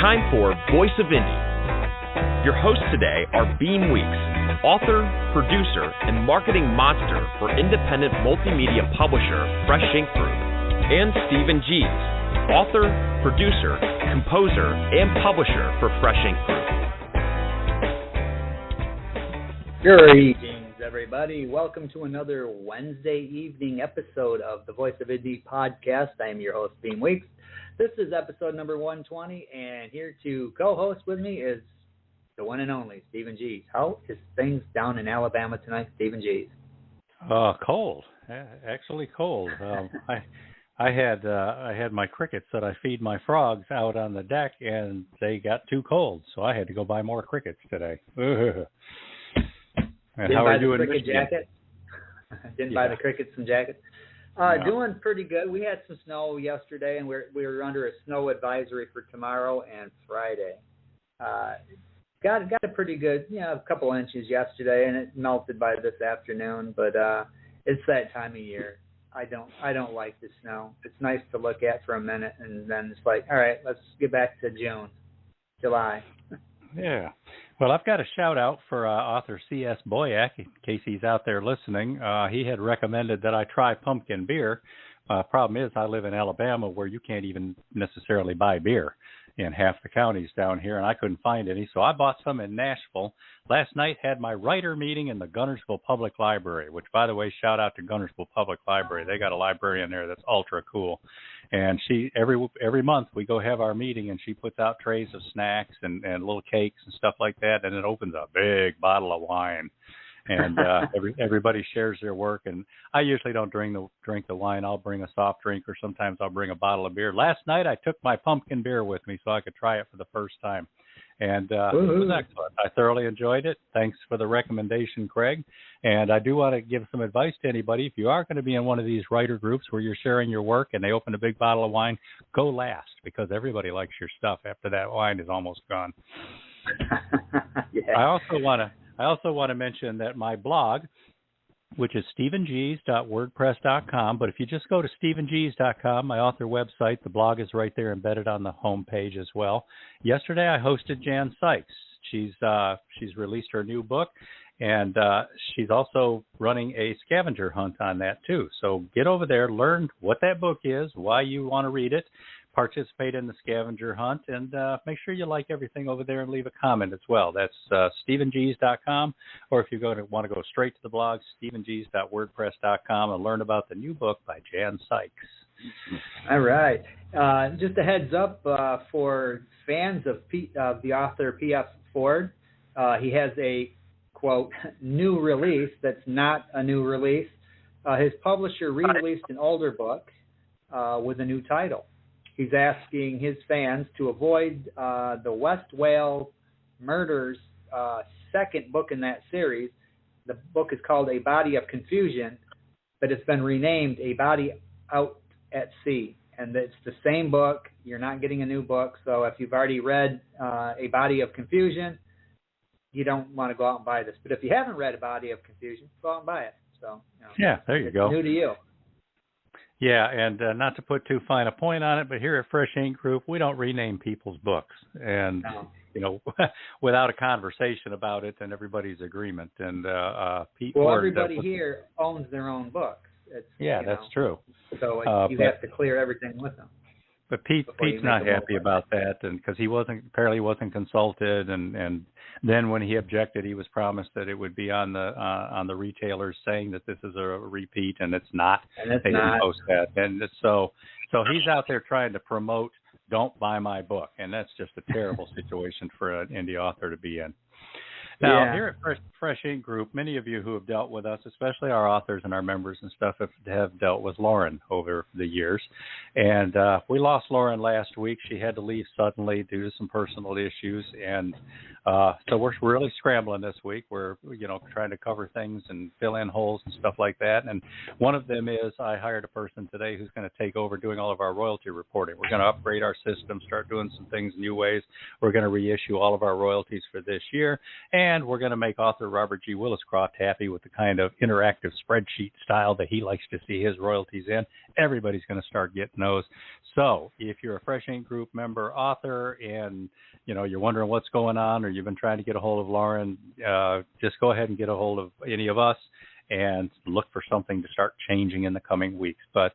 time for Voice of Indie. Your hosts today are Beem Weeks, author, producer, and marketing monster for independent multimedia publisher Fresh Ink Group, and Stephen Gies, author, producer, composer, and publisher for Fresh Ink Group. Greetings, everybody. Welcome to another Wednesday evening episode of the Voice of Indie podcast. I am your host, Beem Weeks. This is episode number 120, and here to co-host with me is the one and only Stephen Gies. How is things down in Alabama tonight, Stephen Gies? Cold. Actually cold. I had my crickets that I feed my frogs out on the deck, and they got too cold, so I had to go buy more crickets today. And how are you doing? Didn't buy the crickets some jackets. No. Doing pretty good. We had some snow yesterday, and we were under a snow advisory for tomorrow and Friday. Got a pretty good, a couple inches yesterday, and it melted by this afternoon. But it's that time of year. I don't like the snow. It's nice to look at for a minute, and then it's like, all right, let's get back to July. Yeah. Well, I've got a shout out for author C.S. Boyack, in case he's out there listening. He had recommended that I try pumpkin beer. Problem is, I live in Alabama where you can't even necessarily buy beer in half the counties down here, and I couldn't find any, so I bought some in Nashville. Last night had my writer meeting in the Gunnersville Public Library, which, by the way, shout out to Gunnersville Public Library. They got a librarian there that's ultra cool. And she every month we go have our meeting, and she puts out trays of snacks and little cakes and stuff like that, and it opens a big bottle of wine. And everybody shares their work, and I usually don't drink the wine. I'll bring a soft drink, or sometimes I'll bring a bottle of beer. Last night I took my pumpkin beer with me so I could try it for the first time, and it was excellent. I thoroughly enjoyed it. Thanks for the recommendation, Craig. And I do want to give some advice to anybody. If you are going to be in one of these writer groups where you're sharing your work and they open a big bottle of wine, go last, because everybody likes your stuff after that wine is almost gone. Yeah. I also want to mention that my blog, which is stephengies.wordpress.com, but if you just go to stephengies.com, my author website, the blog is right there embedded on the home page as well. Yesterday I hosted Jan Sykes. She's released her new book, and she's also running a scavenger hunt on that too. So get over there, learn what that book is, why you want to read it, participate in the scavenger hunt, and make sure you like everything over there and leave a comment as well. That's stephengies.com, or if you want to go straight to the blog, stephengies.wordpress.com, and learn about the new book by Jan Sykes. All right. Just a heads up for fans of the author P.F. Ford. He has a, quote, new release that's not a new release. His publisher re-released an older book with a new title. He's asking his fans to avoid the West Wales Murders second book in that series. The book is called A Body of Confusion, but it's been renamed A Body Out at Sea. And it's the same book. You're not getting a new book. So if you've already read A Body of Confusion, you don't want to go out and buy this. But if you haven't read A Body of Confusion, go out and buy it. So yeah, there you go. New to you. Yeah, and not to put too fine a point on it, but here at Fresh Ink Group, we don't rename people's books, and without a conversation about it and everybody's agreement. And Pete. Well, everybody here owns their own books. That's true. So you have to clear everything with them. But Pete's not happy about that, and because he apparently wasn't consulted, and then when he objected, he was promised that it would be on the retailers saying that this is a repeat, and it's not. And it's they not. didn't post that, and so he's out there trying to promote "Don't buy my book," and that's just a terrible situation for an indie author to be in. Now, here at Fresh Ink Group, many of you who have dealt with us, especially our authors and our members and stuff, have dealt with Lauren over the years. And we lost Lauren last week. She had to leave suddenly due to some personal issues. And So we're really scrambling this week. We're, trying to cover things and fill in holes and stuff like that. And one of them is I hired a person today who's going to take over doing all of our royalty reporting. We're going to upgrade our system, start doing some things new ways. We're going to reissue all of our royalties for this year. And we're going to make author Robert G. Williscroft happy with the kind of interactive spreadsheet style that he likes to see his royalties in. Everybody's going to start getting those. So if you're a Fresh Ink Group member author and you're wondering what's going on, or you've been trying to get a hold of Lauren, just go ahead and get a hold of any of us and look for something to start changing in the coming weeks. But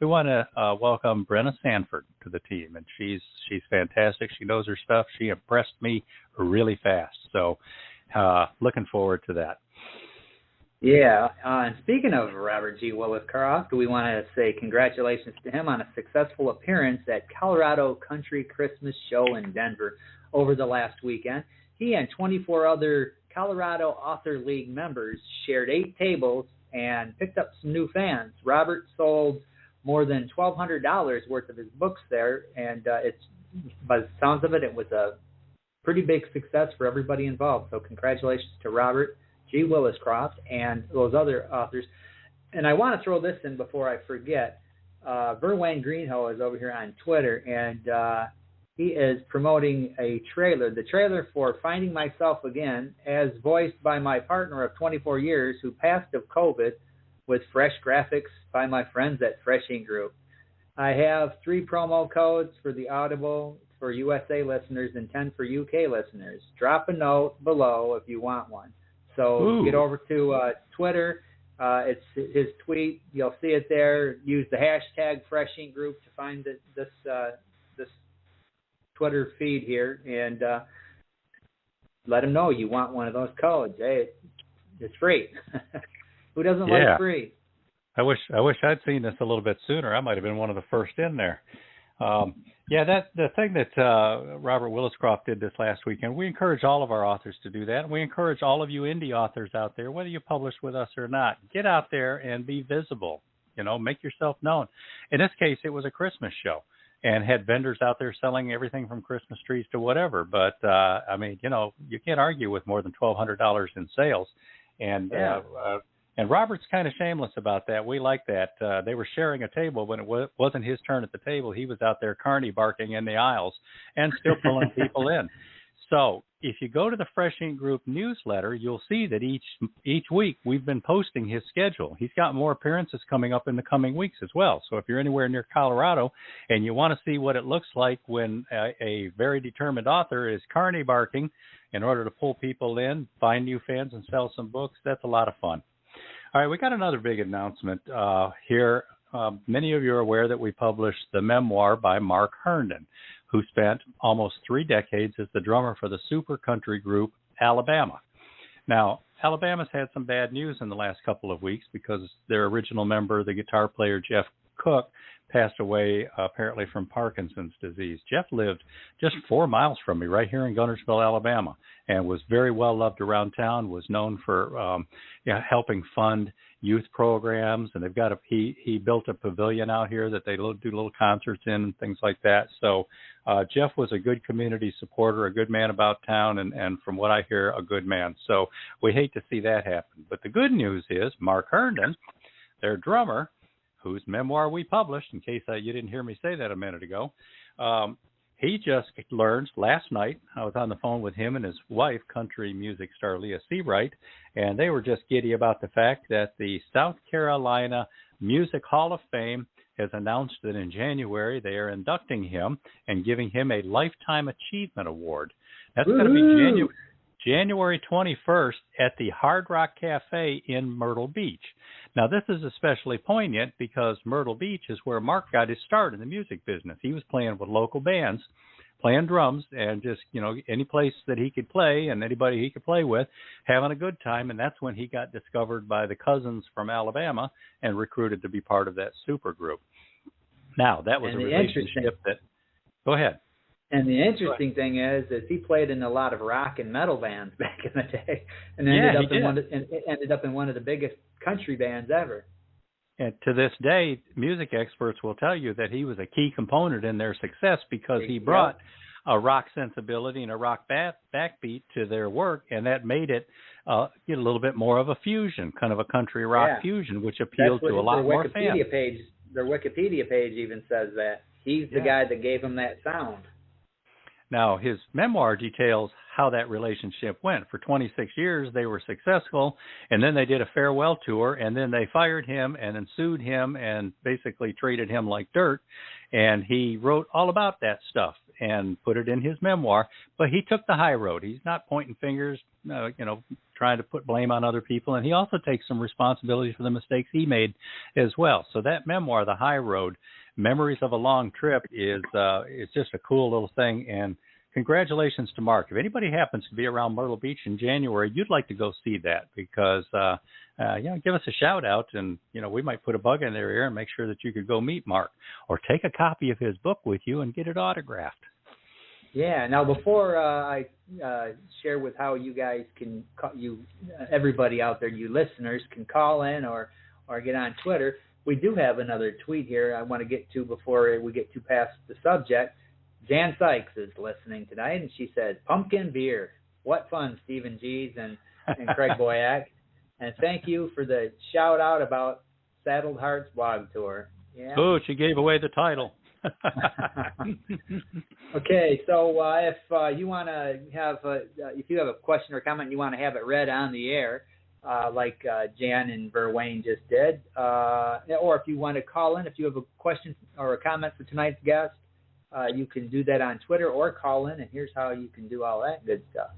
we want to welcome Brenna Sanford to the team, and she's fantastic. She knows her stuff. She impressed me really fast. So looking forward to that. Yeah, and speaking of Robert G. Williscroft, we want to say congratulations to him on a successful appearance at Colorado Country Christmas Show in Denver over the last weekend. He and 24 other Colorado Author League members shared 8 tables and picked up some new fans. Robert sold more than $1,200 worth of his books there, and by the sounds of it, it was a pretty big success for everybody involved. So congratulations to Robert G. Williscroft and those other authors. And I want to throw this in before I forget. Verwayne Greenhoe is over here on Twitter, and he is promoting a trailer, the trailer for Finding Myself Again, as voiced by my partner of 24 years who passed of COVID, with fresh graphics by my friends at Fresh Ink Group. I have 3 promo codes for the Audible for USA listeners and 10 for UK listeners. Drop a note below if you want one. So get over to Twitter. It's his tweet. You'll see it there. Use the hashtag Fresh Ink Group to find this Twitter feed here, and let him know you want one of those codes. Hey, it's free. Who doesn't like free? I wish I'd seen this a little bit sooner. I might have been one of the first in there. That's the thing that Robert Williscroft did this last weekend. We encourage all of our authors to do that. We encourage all of you indie authors out there, whether you publish with us or not, get out there and be visible. Make yourself known. In this case, it was a Christmas show and had vendors out there selling everything from Christmas trees to whatever. But, you can't argue with more than $1,200 in sales. And And Robert's kind of shameless about that. We like that. They were sharing a table when it wasn't his turn at the table. He was out there carny barking in the aisles and still pulling people in. So if you go to the Fresh Ink Group newsletter, you'll see that each week we've been posting his schedule. He's got more appearances coming up in the coming weeks as well. So if you're anywhere near Colorado and you want to see what it looks like when a very determined author is carny barking in order to pull people in, find new fans, and sell some books, that's a lot of fun. All right, we got another big announcement here. Many of you are aware that we published the memoir by Mark Herndon, who spent almost 3 decades as the drummer for the super country group Alabama. Now, Alabama's had some bad news in the last couple of weeks because their original member, the guitar player Jeff Cook, passed away apparently from Parkinson's disease. Jeff lived just 4 miles from me right here in Guntersville, Alabama, and was very well loved around town, was known for helping fund youth programs, and they've got he built a pavilion out here that they do little concerts in and things like that. So Jeff was a good community supporter, a good man about town, and from what I hear, a good man. So we hate to see that happen. But the good news is Mark Herndon, their drummer, whose memoir we published, in case you didn't hear me say that a minute ago, he just learned last night. I was on the phone with him and his wife, country music star Leah Seabright, and they were just giddy about the fact that the South Carolina Music Hall of Fame has announced that in January they are inducting him and giving him a Lifetime Achievement Award. That's going to be January 21st at the Hard Rock Cafe in Myrtle Beach. Now, this is especially poignant because Myrtle Beach is where Mark got his start in the music business. He was playing with local bands, playing drums, and just, any place that he could play and anybody he could play with, having a good time. And that's when he got discovered by the cousins from Alabama and recruited to be part of that super group. Now, that was a relationship that... Go ahead. And the interesting thing is he played in a lot of rock and metal bands back in the day, and ended up in one of the biggest country bands ever. And to this day, music experts will tell you that he was a key component in their success because he brought a rock sensibility and a rock backbeat to their work, and that made it get a little bit more of a fusion, kind of a country rock fusion, which appealed to a lot more fans. Their Wikipedia page even says that. He's the guy that gave him that sound. Now, his memoir details how that relationship went. For 26 years, they were successful, and then they did a farewell tour, and then they fired him and then sued him and basically treated him like dirt. And he wrote all about that stuff and put it in his memoir, but he took the high road. He's not pointing fingers, trying to put blame on other people, and he also takes some responsibility for the mistakes he made as well. So that memoir, The High Road, Memories of a Long Trip, is just a cool little thing. And congratulations to Mark. If anybody happens to be around Myrtle Beach in January, you'd like to go see that, because give us a shout out, and we might put a bug in their ear and make sure that you could go meet Mark, or take a copy of his book with you and get it autographed. Yeah. Now, before I share with how you guys can, everybody out there, you listeners, can call in or get on Twitter, we do have another tweet here I want to get to before we get too past the subject. Jan Sykes is listening tonight, and she said, "Pumpkin beer. What fun, Stephen G's and Craig Boyack. And thank you for the shout out about Saddled Hearts blog tour." Yeah. Oh, she gave away the title. Okay, so if you want to have if you have a question or comment, you want to have it read on the air, like Jan and Verwain just did, or if you want to call in, if you have a question or a comment for tonight's guest, you can do that on Twitter or call in, and here's how you can do all that good stuff.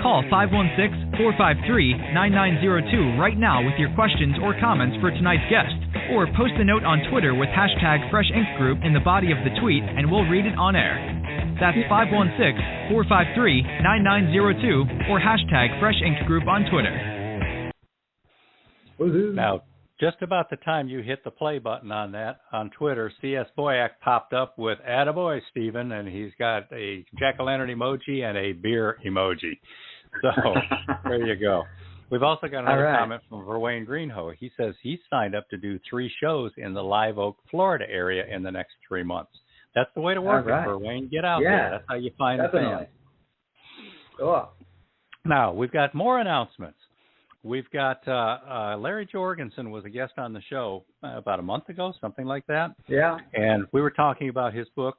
Call 516-453-9902 right now with your questions or comments for tonight's guest, or post a note on Twitter with hashtag Fresh Ink Group in the body of the tweet, and we'll read it on air. That's 516-453-9902 or hashtag Fresh Ink Group on Twitter. Woo-hoo. Now, just about the time you hit the play button on that on Twitter, C.S. Boyack popped up with "Attaboy, Stephen," and he's got a jack-o'-lantern emoji and a beer emoji. So there you go. We've also got another comment from Verwain Greenhoe. He says he's signed up to do 3 shows in the Live Oak, Florida area in the next 3 months. That's the way to work it, Verwain. Get out there. That's how you find the fans. Cool. Now, we've got more announcements. We've got Larry Jorgensen was a guest on the show about a month ago, something like that. Yeah. And we were talking about his book,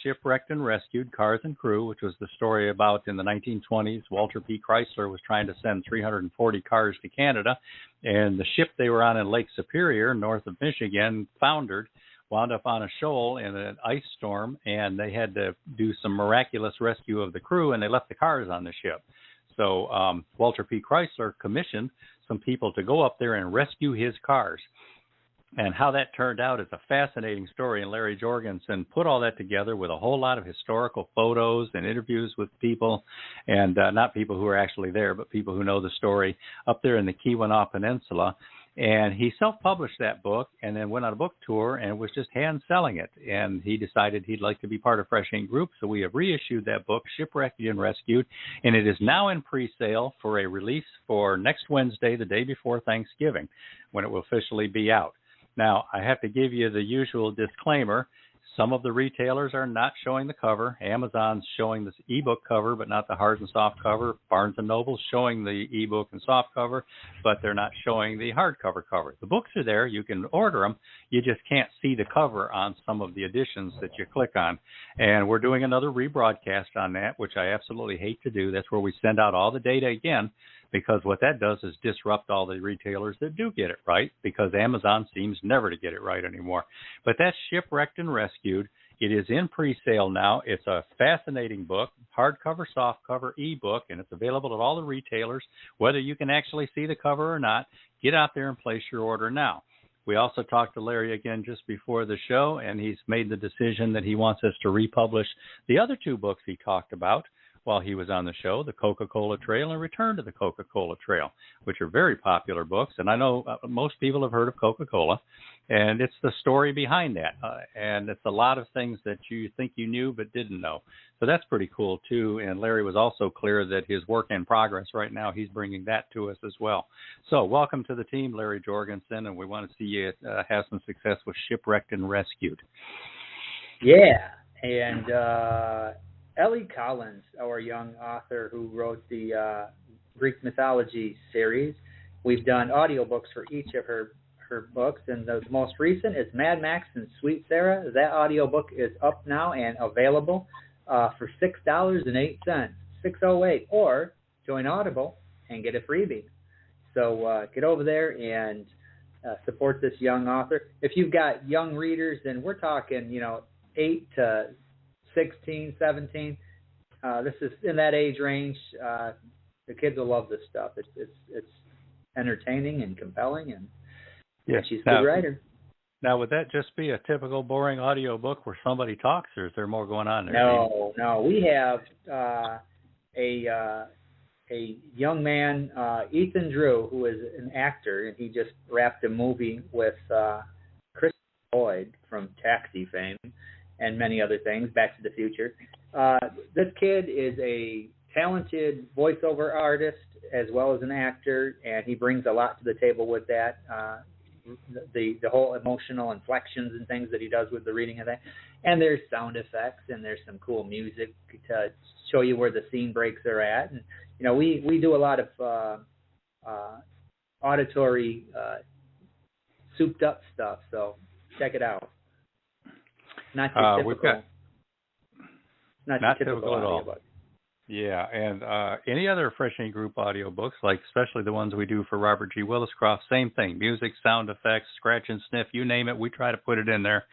Shipwrecked and Rescued, Cars and Crew, which was the story about in the 1920s, Walter P. Chrysler was trying to send 340 cars to Canada, and the ship they were on in Lake Superior, north of Michigan, foundered, wound up on a shoal in an ice storm, and they had to do some miraculous rescue of the crew, and they left the cars on the ship. So Walter P. Chrysler commissioned some people to go up there and rescue his cars. And how that turned out is a fascinating story, and Larry Jorgensen put all that together with a whole lot of historical photos and interviews with people, and not people who are actually there, but people who know the story up there in the Keweenaw Peninsula. And he self-published that book and then went on a book tour and was just hand-selling it. And he decided he'd like to be part of Fresh Ink Group, so we have reissued that book, Shipwrecked and Rescued, and it is now in pre-sale for a release for next Wednesday, the day before Thanksgiving, when it will officially be out. Now, I have to give you the usual disclaimer. Some of the retailers are not showing the cover. Amazon's showing this ebook cover, but not the hard and soft cover. Barnes & Noble's showing the ebook and soft cover, but they're not showing the hardcover cover. The books are there. You can order them. You just can't see the cover on some of the editions that you click on. And we're doing another rebroadcast on that, which I absolutely hate to do. That's where we send out all the data again, because what that does is disrupt all the retailers that do get it right, because Amazon seems never to get it right anymore. But that's Shipwrecked and Rescued. It is in pre-sale now. It's a fascinating book, hardcover, softcover, ebook, and it's available at all the retailers. Whether you can actually see the cover or not, get out there and place your order now. We also talked to Larry again just before the show, and he's made the decision that he wants us to republish the other 2 books he talked about while he was on the show, The Coca-Cola Trail and Return to the Coca-Cola Trail, which are very popular books. And I know most people have heard of Coca-Cola, and it's the story behind that. And it's a lot of things that you think you knew but didn't know. So that's pretty cool, too. And Larry was also clear that his work in progress right now, he's bringing that to us as well. So welcome to the team, Larry Jorgensen, and we want to see you have some success with Shipwrecked and Rescued. Yeah, and Ellie Collins, our young author who wrote the Greek mythology series. We've done audiobooks for each of her books, and the most recent is Mad Max and Sweet Sarah. That audiobook is up now and available for $6.08, $6.08, or join Audible and get a freebie. So get over there and support this young author. If you've got young readers, and we're talking, 8 to 16, 17, this is in that age range. The kids will love this stuff. It's entertaining and compelling, and she's a good writer. Now, would that just be a typical boring audiobook where somebody talks, or is there more going on there? No. We have a young man, Ethan Drew, who is an actor, and he just wrapped a movie with Chris Lloyd from Taxi fame and many other things, Back to the Future. This kid is a talented voiceover artist as well as an actor, and he brings a lot to the table with that. The whole emotional inflections and things that he does with the reading of that. And there's sound effects, and there's some cool music to show you where the scene breaks are at. And, we do a lot of auditory souped up stuff, so check it out. Not your typical. Not typical at all. Yeah, and any other Fresh Ink Group audiobooks, like especially the ones we do for Robert G. Williscroft, same thing. Music, sound effects, scratch and sniff, you name it, we try to put it in there.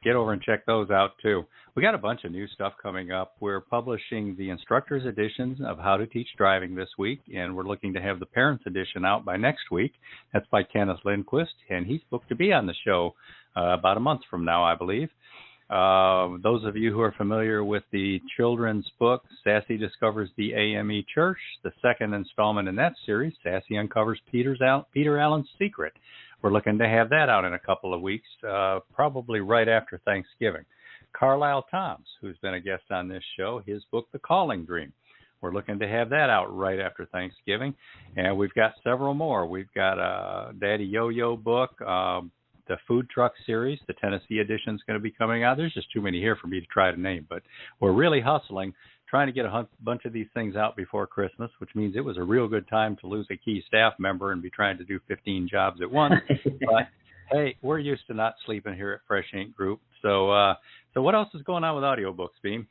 Get over and check those out, too. We got a bunch of new stuff coming up. We're publishing the instructor's editions of How to Teach Driving this week, and we're looking to have the parents' edition out by next week. That's by Kenneth Lindquist, and he's booked to be on the show about a month from now, I believe. Those of you who are familiar with the children's book, Sassy Discovers the AME Church, the second installment in that series, Sassy Uncovers Peter Allen's Secret. We're looking to have that out in a couple of weeks, probably right after Thanksgiving. Carlisle Toms, who's been a guest on this show, his book, The Calling Dream. We're looking to have that out right after Thanksgiving. And we've got several more. We've got a Daddy Yo-Yo book, the food truck series, the Tennessee edition is going to be coming out. There's just too many here for me to try to name, but we're really hustling, trying to get a bunch of these things out before Christmas, which means it was a real good time to lose a key staff member and be trying to do 15 jobs at once. But, hey, we're used to not sleeping here at Fresh Ink Group. So what else is going on with audiobooks, Beem?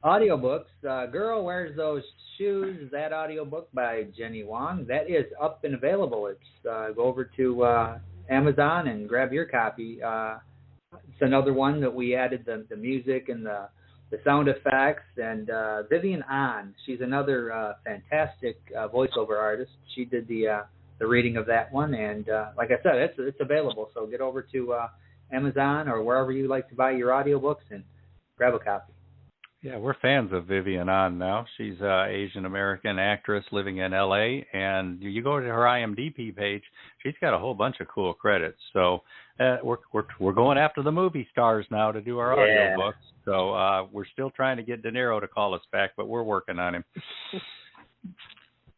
Audiobooks, Girl Wears Those Shoes, that audiobook by Jenny Wong, that is up and available. It's go over to Amazon and grab your copy. It's another one that we added the music and the sound effects. And Vivian Ahn, she's another fantastic voiceover artist. She did the reading of that one, and like I said, it's available. So get over to Amazon or wherever you like to buy your audiobooks and grab a copy. Yeah, we're fans of Vivian Ahn now. She's an Asian-American actress living in L.A., and you go to her IMDb page, she's got a whole bunch of cool credits. So we're going after the movie stars now to do our audiobooks. So we're still trying to get De Niro to call us back, but we're working on him.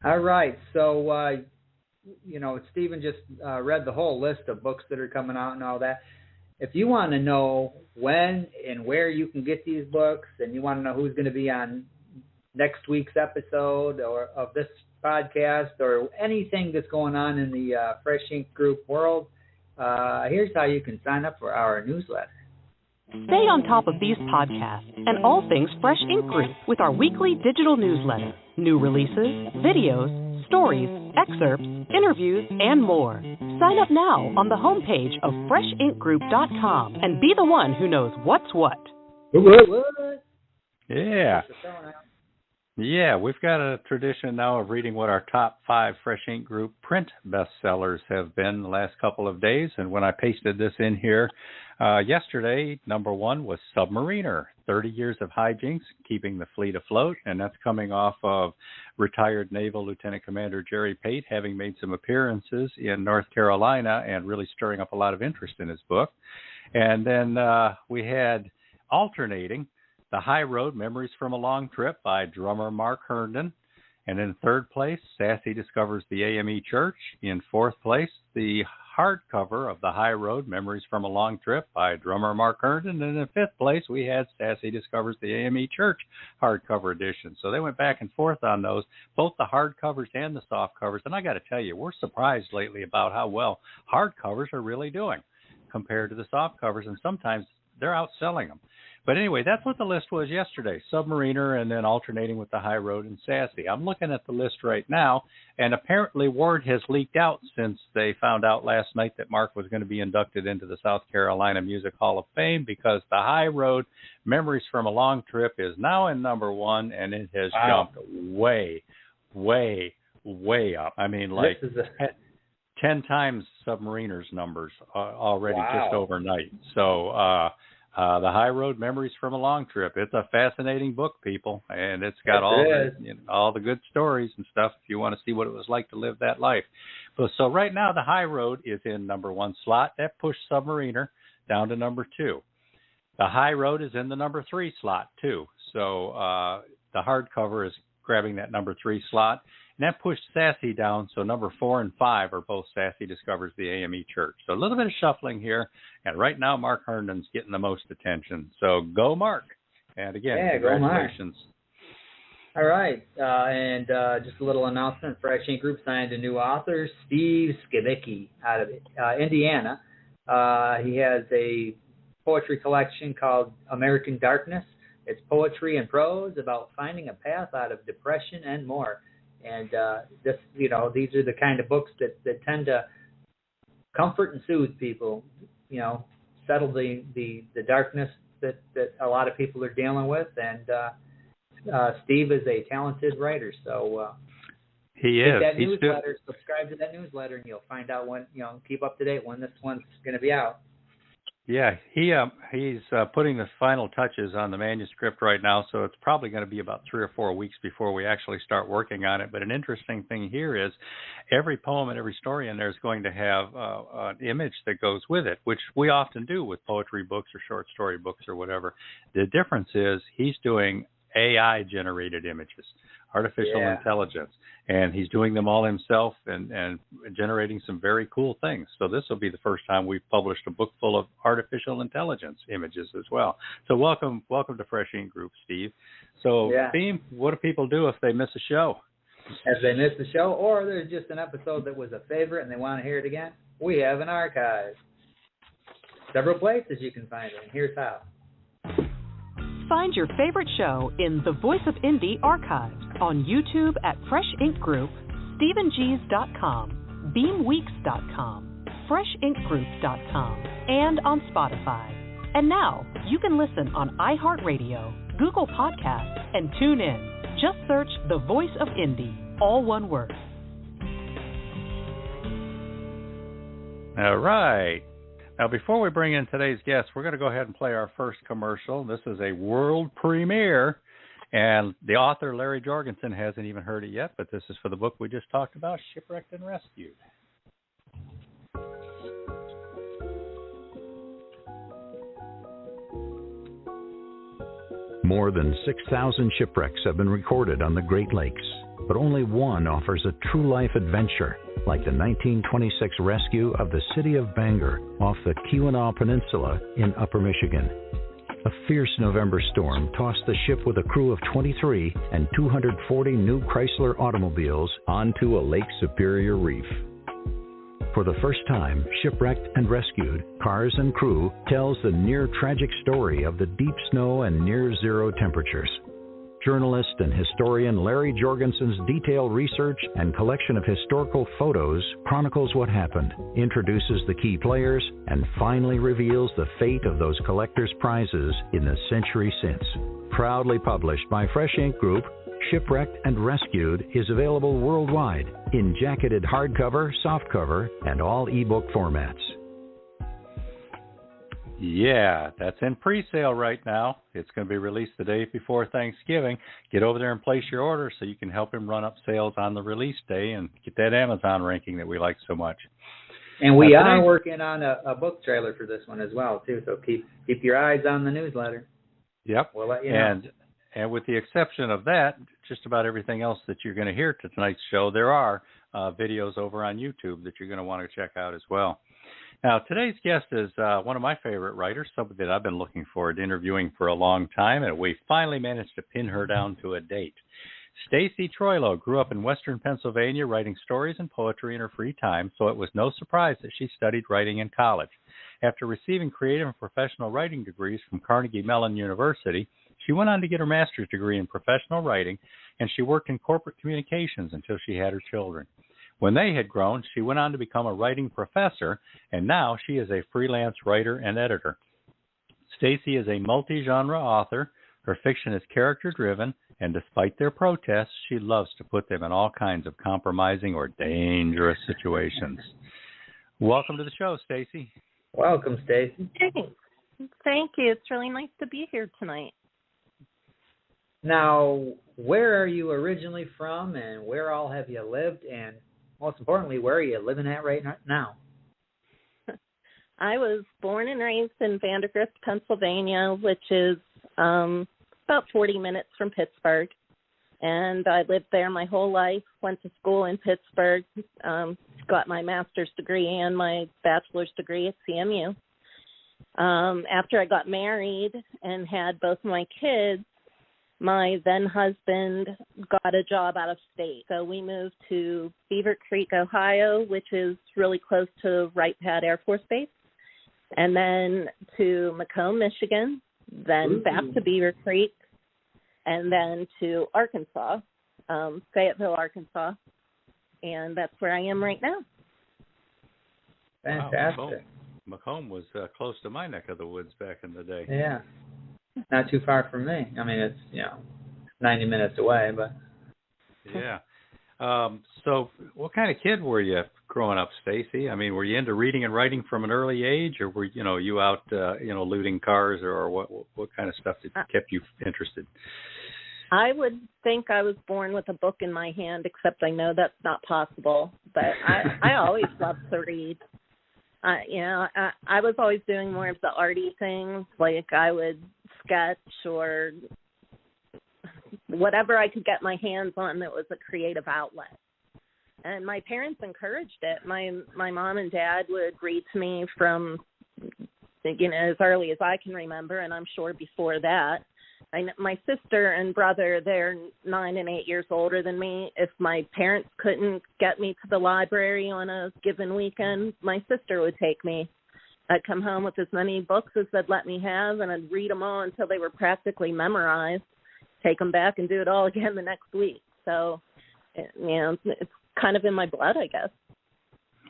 All right. So, Stephen just read the whole list of books that are coming out and all that. If you want to know when and where you can get these books, and you want to know who's going to be on next week's episode or of this podcast or anything that's going on in the Fresh Ink Group world, here's how you can sign up for our newsletter. Stay on top of these podcasts and all things Fresh Ink Group with our weekly digital newsletter. New releases, videos, stories, excerpts, interviews, and more. Sign up now on the homepage of FreshInkGroup.com and be the one who knows what's what. Yeah. Yeah, we've got a tradition now of reading what our top 5 Fresh Ink Group print bestsellers have been the last couple of days. And when I pasted this in here yesterday, number 1 was Submariner, 30 Years of Hijinks, Keeping the Fleet Afloat. And that's coming off of retired Naval Lieutenant Commander Jerry Pate having made some appearances in North Carolina and really stirring up a lot of interest in his book. And then we had alternating The High Road, Memories from a Long Trip by drummer Mark Herndon. And in third place, Staci Discovers the AME Church. In fourth place, the hardcover of The High Road, Memories from a Long Trip by drummer Mark Herndon. And in fifth place, we had Staci Discovers the AME Church hardcover edition. So they went back and forth on those, both the hardcovers and the soft covers. And I got to tell you, we're surprised lately about how well hardcovers are really doing compared to the soft covers, and sometimes they're outselling them. But anyway, that's what the list was yesterday, Submariner and then alternating with The High Road and Staci. I'm looking at the list right now, and apparently word has leaked out since they found out last night that Mark was going to be inducted into the South Carolina Music Hall of Fame, because The High Road, Memories from a Long Trip, is now in number one, and it has jumped way, way, way up. I mean, like 10 times Submariner's numbers already just overnight. So, The High Road, Memories from a Long Trip. It's a fascinating book, people, and it's got all the good stories and stuff if you want to see what it was like to live that life. So right now, The High Road is in number one slot. That pushed Submariner down to number two. The High Road is in the number three slot, too. So the hardcover is grabbing that number three slot. And that pushed Staci down, so number 4 and 5 are both Staci Discovers the AME Church. So a little bit of shuffling here, and right now Mark Herndon's getting the most attention. So go Mark. And again, congratulations. All right, and just a little announcement, Fresh Ink Group signed a new author, Steve Skibicki, out of Indiana. He has a poetry collection called American Darkness. It's poetry and prose about finding a path out of depression and more. And this, these are the kind of books that tend to comfort and soothe people, settle the darkness that a lot of people are dealing with. And Steve is a talented writer, so he is. Get that newsletter, subscribe to that newsletter, and you'll find out when, keep up to date when this one's going to be out. Yeah, he's putting the final touches on the manuscript right now, so it's probably going to be about 3 or 4 weeks before we actually start working on it. But an interesting thing here is every poem and every story in there is going to have an image that goes with it, which we often do with poetry books or short story books or whatever. The difference is he's doing AI-generated images, artificial intelligence, and he's doing them all himself and generating some very cool things. So this will be the first time we've published a book full of artificial intelligence images as well. So welcome to Fresh Ink Group, Steve. So, Beem, what do people do if they miss a show? If they miss the show, or there's just an episode that was a favorite and they want to hear it again, we have an archive. Several places you can find it, and here's how. Find your favorite show in the Voice of Indie archive on YouTube at Fresh Ink Group, StephenG's.com, BeamWeeks.com, FreshInkGroup.com, and on Spotify. And now you can listen on iHeartRadio, Google Podcasts, and tune in. Just search The Voice of Indie, all one word. All right. Now, before we bring in today's guest, we're going to go ahead and play our first commercial. This is a world premiere, and the author, Larry Jorgensen, hasn't even heard it yet, but this is for the book we just talked about, Shipwrecked and Rescued. More than 6,000 shipwrecks have been recorded on the Great Lakes, but only one offers a true life adventure, like the 1926 rescue of the city of Bangor off the Keweenaw Peninsula in Upper Michigan. A fierce November storm tossed the ship with a crew of 23 and 240 new Chrysler automobiles onto a Lake Superior reef. For the first time, Shipwrecked and Rescued, Cars and Crew tells the near-tragic story of the deep snow and near-zero temperatures. Journalist and historian Larry Jorgensen's detailed research and collection of historical photos chronicles what happened, introduces the key players, and finally reveals the fate of those collectors' prizes in the century since. Proudly published by Fresh Ink Group, Shipwrecked and Rescued is available worldwide in jacketed hardcover, softcover, and all ebook formats. Yeah, that's in pre-sale right now. It's going to be released the day before Thanksgiving. Get over there and place your order so you can help him run up sales on the release day and get that Amazon ranking that we like so much. And we are working on a book trailer for this one as well, too, so keep your eyes on the newsletter. Yep. We'll let you know. And with the exception of that, just about everything else that you're going to hear to tonight's show, there are videos over on YouTube that you're going to want to check out as well. Now, today's guest is one of my favorite writers, somebody that I've been looking forward to interviewing for a long time, and we finally managed to pin her down to a date. Staci Troilo grew up in western Pennsylvania writing stories and poetry in her free time, so it was no surprise that she studied writing in college. After receiving creative and professional writing degrees from Carnegie Mellon University, she went on to get her master's degree in professional writing, and she worked in corporate communications until she had her children. When they had grown, she went on to become a writing professor, and now she is a freelance writer and editor. Staci is a multi-genre author. Her fiction is character-driven, and despite their protests, she loves to put them in all kinds of compromising or dangerous situations. Welcome to the show, Staci. Welcome, Staci. Thank you. It's really nice to be here tonight. Now, where are you originally from, and where all have you lived, and most importantly, where are you living at right now? I was born and raised in Vandergrift, Pennsylvania, which is about 40 minutes from Pittsburgh. And I lived there my whole life, went to school in Pittsburgh, got my master's degree and my bachelor's degree at CMU. After I got married and had both my kids, my then husband got a job out of state. So we moved to Beaver Creek, Ohio, which is really close to Wright Pat Air Force Base, and then to Macomb, Michigan, then back to Beaver Creek, and then to Arkansas, Fayetteville, Arkansas, and that's where I am right now. Fantastic. Wow, Macomb was close to my neck of the woods back in the day. Yeah. Not too far from me. I mean, it's, 90 minutes away, but. Yeah. So what kind of kid were you growing up, Staci? I mean, were you into reading and writing from an early age, or were, you out, looting cars, or what kind of stuff that kept you interested? I would think I was born with a book in my hand, except I know that's not possible. But I always loved to read. I was always doing more of the arty things, like I would sketch or whatever I could get my hands on that was a creative outlet. And my parents encouraged it. My mom and dad would read to me from, as early as I can remember, and I'm sure before that. My sister and brother, they're 9 and 8 years older than me. If my parents couldn't get me to the library on a given weekend, my sister would take me. I'd come home with as many books as they'd let me have, and I'd read them all until they were practically memorized, take them back and do it all again the next week. So, it's kind of in my blood, I guess.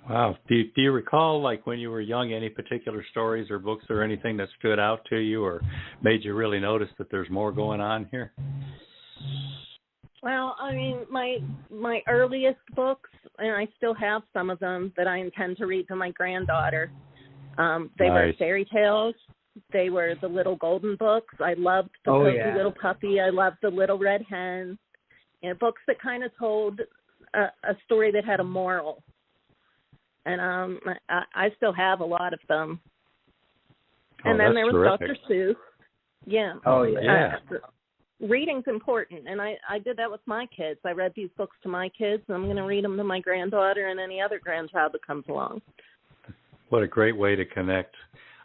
Wow. Do you recall, like, when you were young, any particular stories or books or anything that stood out to you or made you really notice that there's more going on here? Well, I mean, my earliest books, and I still have some of them that I intend to read to my granddaughter. They were fairy tales. They were the Little Golden books. I loved the Little Puppy. I loved the Little Red Hen. Books that kind of told a story that had a moral. And I still have a lot of them. And then there was terrific. Dr. Seuss. Yeah. Oh, yeah. Reading's important, and I did that with my kids. I read these books to my kids, and I'm going to read them to my granddaughter and any other grandchild that comes along. What a great way to connect.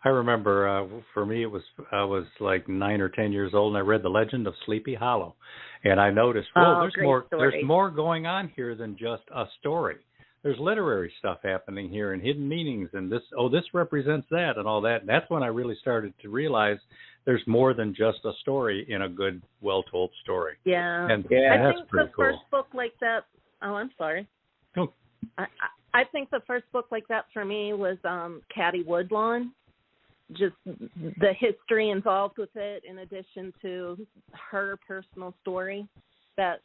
I remember for me I was like 9 or 10 years old, and I read The Legend of Sleepy Hollow. And I noticed, there's more going on here than just a story. There's literary stuff happening here and hidden meanings and this represents that and all that. And that's when I really started to realize there's more than just a story in a good, well-told story. Yeah. And I think the cool. first book like that, I'm sorry. Oh. I think the first book like that for me was Caddy Woodlawn. Just the history involved with it in addition to her personal story. That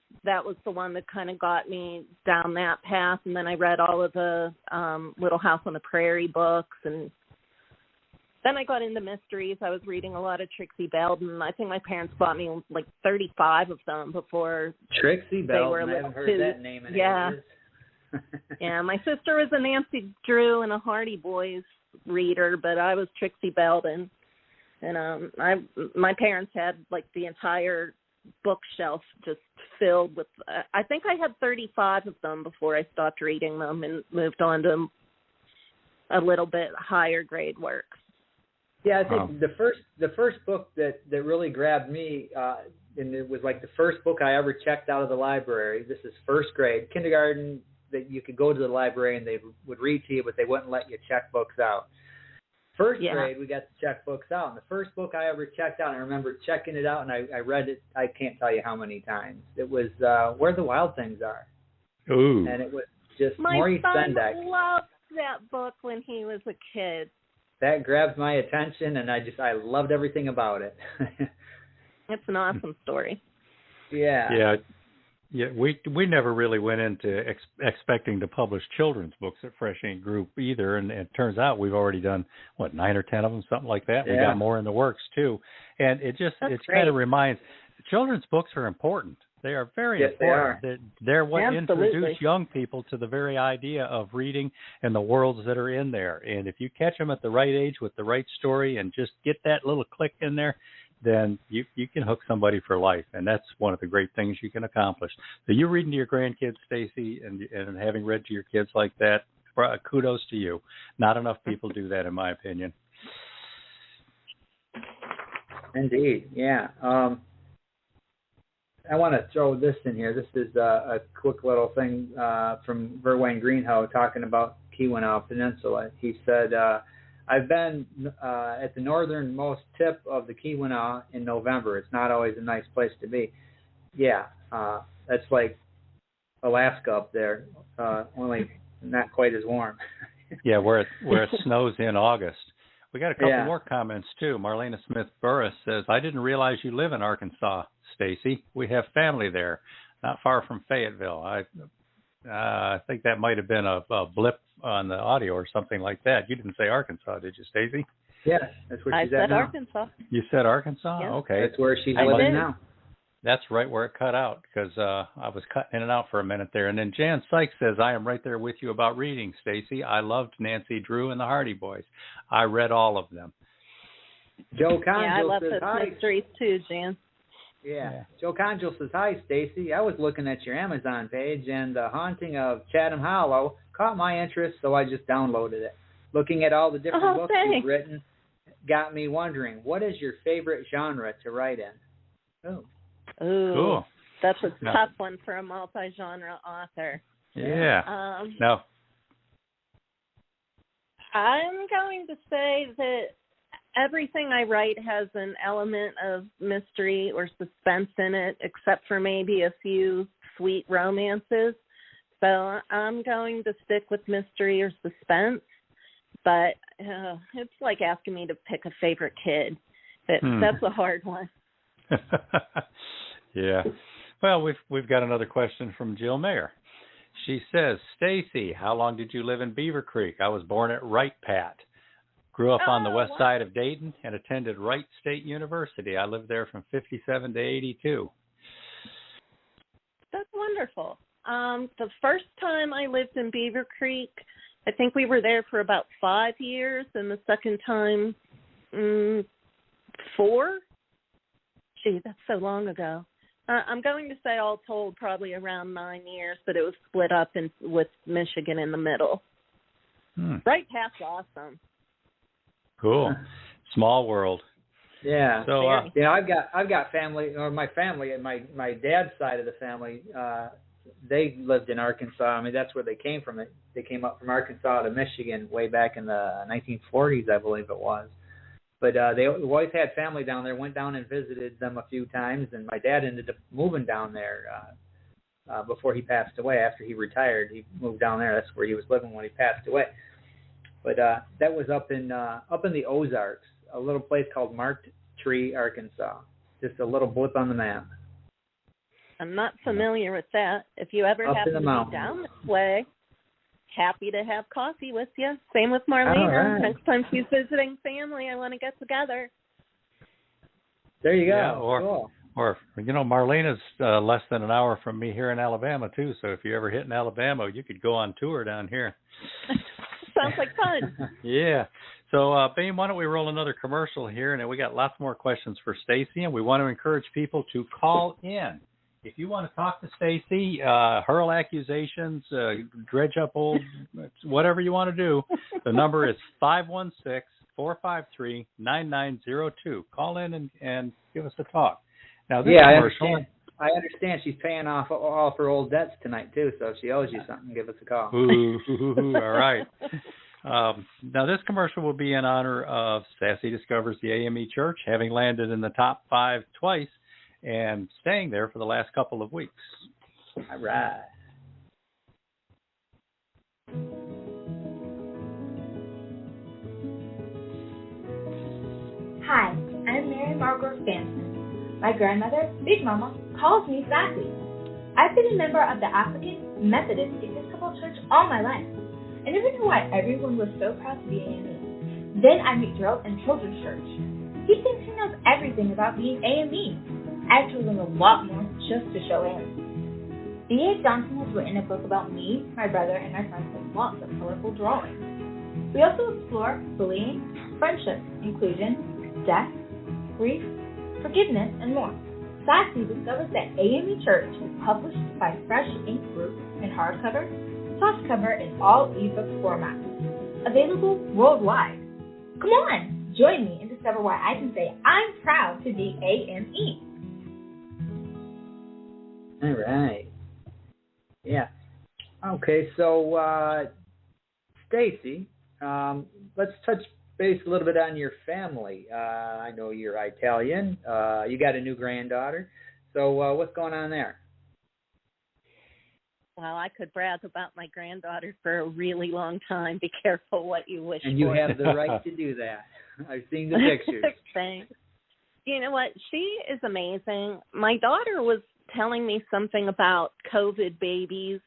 was the one that kind of got me down that path. And then I read all of the Little House on the Prairie books. And then I got into mysteries. I was reading a lot of Trixie Belden. I think my parents bought me like 35 of them before Trixie Belden. They were I haven't heard that name in ages. Yeah, my sister was a Nancy Drew and a Hardy Boys reader, but I was Trixie Belden. And my parents had like the entire bookshelf just filled with, I think I had 35 of them before I stopped reading them and moved on to a little bit higher grade works. Yeah, I think the first book that really grabbed me, and it was like the first book I ever checked out of the library. This is first grade, kindergarten. That you could go to the library and they would read to you, but they wouldn't let you check books out. First grade, we got to check books out. And the first book I ever checked out, I remember checking it out, and I read it, I can't tell you how many times. It was Where the Wild Things Are. Ooh. And it was just My Maurice son Sendak. loved that book when he was a kid. That grabbed my attention, and I loved everything about it. It's an awesome story. Yeah. Yeah, we never really went into expecting to publish children's books at Fresh Ink Group either, and it turns out we've already done 9 or 10 of them, something like that. Yeah. We got more in the works too, and it kind of reminds. Children's books are important. They are very important. They are. They're what Absolutely. introduce young people to the very idea of reading and the worlds that are in there. And if you catch them at the right age with the right story and just get that little click in there, then you can hook somebody for life, and that's one of the great things you can accomplish. So you reading to your grandkids, Staci, and having read to your kids like that, kudos to you. Not enough people do that, in my opinion. Indeed, yeah. I want to throw this in here. This is a quick little thing from Verwayne Greenhow talking about Keweenaw Peninsula. He said, I've been at the northernmost tip of the Keweenaw in November. It's not always a nice place to be. Yeah, that's like Alaska up there, only not quite as warm. Yeah, where it snows in August. We got a couple more comments too. Marlena Smith Burris says, "I didn't realize you live in Arkansas, Staci. We have family there, not far from Fayetteville. I think that might have been a blip on the audio or something like that. You didn't say Arkansas, did you, Staci?" Yes, that's where she's at now. I said Arkansas. You said Arkansas? Yeah. Okay. That's where she's living now. That's right where it cut out, because I was cutting in and out for a minute there. And then Jan Sykes says, "I am right there with you about reading, Staci. I loved Nancy Drew and the Hardy Boys. I read all of them." Joe Conjul I love says, those "Hi." mysteries too, Jan. Yeah. Joe Conjul says, "Hi, Staci. I was looking at your Amazon page, and The Haunting of Chatham Hollow caught my interest, so I just downloaded it. Looking at all the different books you've written got me wondering, what is your favorite genre to write in?" Oh. Ooh, cool. That's a tough one for a multi-genre author. Yeah. No. I'm going to say that everything I write has an element of mystery or suspense in it, except for maybe a few sweet romances. So I'm going to stick with mystery or suspense, but it's like asking me to pick a favorite kid. That's a hard one. Yeah. Well, we've got another question from Jill Mayer. She says, "Staci, how long did you live in Beaver Creek? I was born at Wright Pat. Grew up on the west side of Dayton and attended Wright State University. I lived there from 57 to 82. That's wonderful. The first time I lived in Beaver Creek, I think we were there for about 5 years, and the second time, 4. Gee, that's so long ago. I'm going to say all told probably around 9 years, but it was split up with Michigan in the middle. Wright Pat's awesome. Cool. Small world. Yeah. So I've got family, or my family, and my dad's side of the family, they lived in Arkansas. I mean, that's where they came from. They came up from Arkansas to Michigan way back in the 1940s, I believe it was. But they always had family down there, went down and visited them a few times, and my dad ended up moving down there before he passed away. After he retired, he moved down there. That's where he was living when he passed away. But that was up in the Ozarks, a little place called Marked Tree, Arkansas. Just a little blip on the map. I'm not familiar with that. If you ever happen to be down this way, happy to have coffee with you. Same with Marlena. Right. Next time she's visiting family, I want to get together. There you go. Yeah, cool. Or Marlena's less than an hour from me here in Alabama too. So if you ever hit in Alabama, you could go on tour down here. Sounds like fun. Yeah. So, Beem, why don't we roll another commercial here, and we got lots more questions for Staci, and we want to encourage people to call in. If you want to talk to Staci, hurl accusations, dredge up old, whatever you want to do, the number is 516-453-9902. Call in and give us a talk. Now, this commercial... I understand she's paying off all of her old debts tonight, too, so if she owes you something, give us a call. All right. Now, this commercial will be in honor of Staci Discovers the AME Church, having landed in the top 5 twice and staying there for the last couple of weeks. All right. Hi, I'm Mary Margaret Stanton. My grandmother, Big Mama, calls me Staci. I've been a member of the African Methodist Episcopal Church all my life. I never knew why everyone was so proud to be AME. Then I meet Gerald in Children's Church. He thinks he knows everything about being AME. I told him a lot more just to show him. B.A. Johnson has written a book about me, my brother, and my friends with lots of colorful drawings. We also explore bullying, friendship, inclusion, death, grief, forgiveness, and more. Staci discovers that AME Church is published by Fresh Ink Group in hardcover, softcover, and all ebook formats. Available worldwide. Come on, join me and discover why I can say I'm proud to be AME. All right. Yeah. Okay, so Staci, let's touch base a little bit on your family. I know you're Italian. You got a new granddaughter. So what's going on there? Well, I could brag about my granddaughter for a really long time. Be careful what you wish for. And you have the right to do that. I've seen the pictures. Thanks. You know what? She is amazing. My daughter was telling me something about COVID babies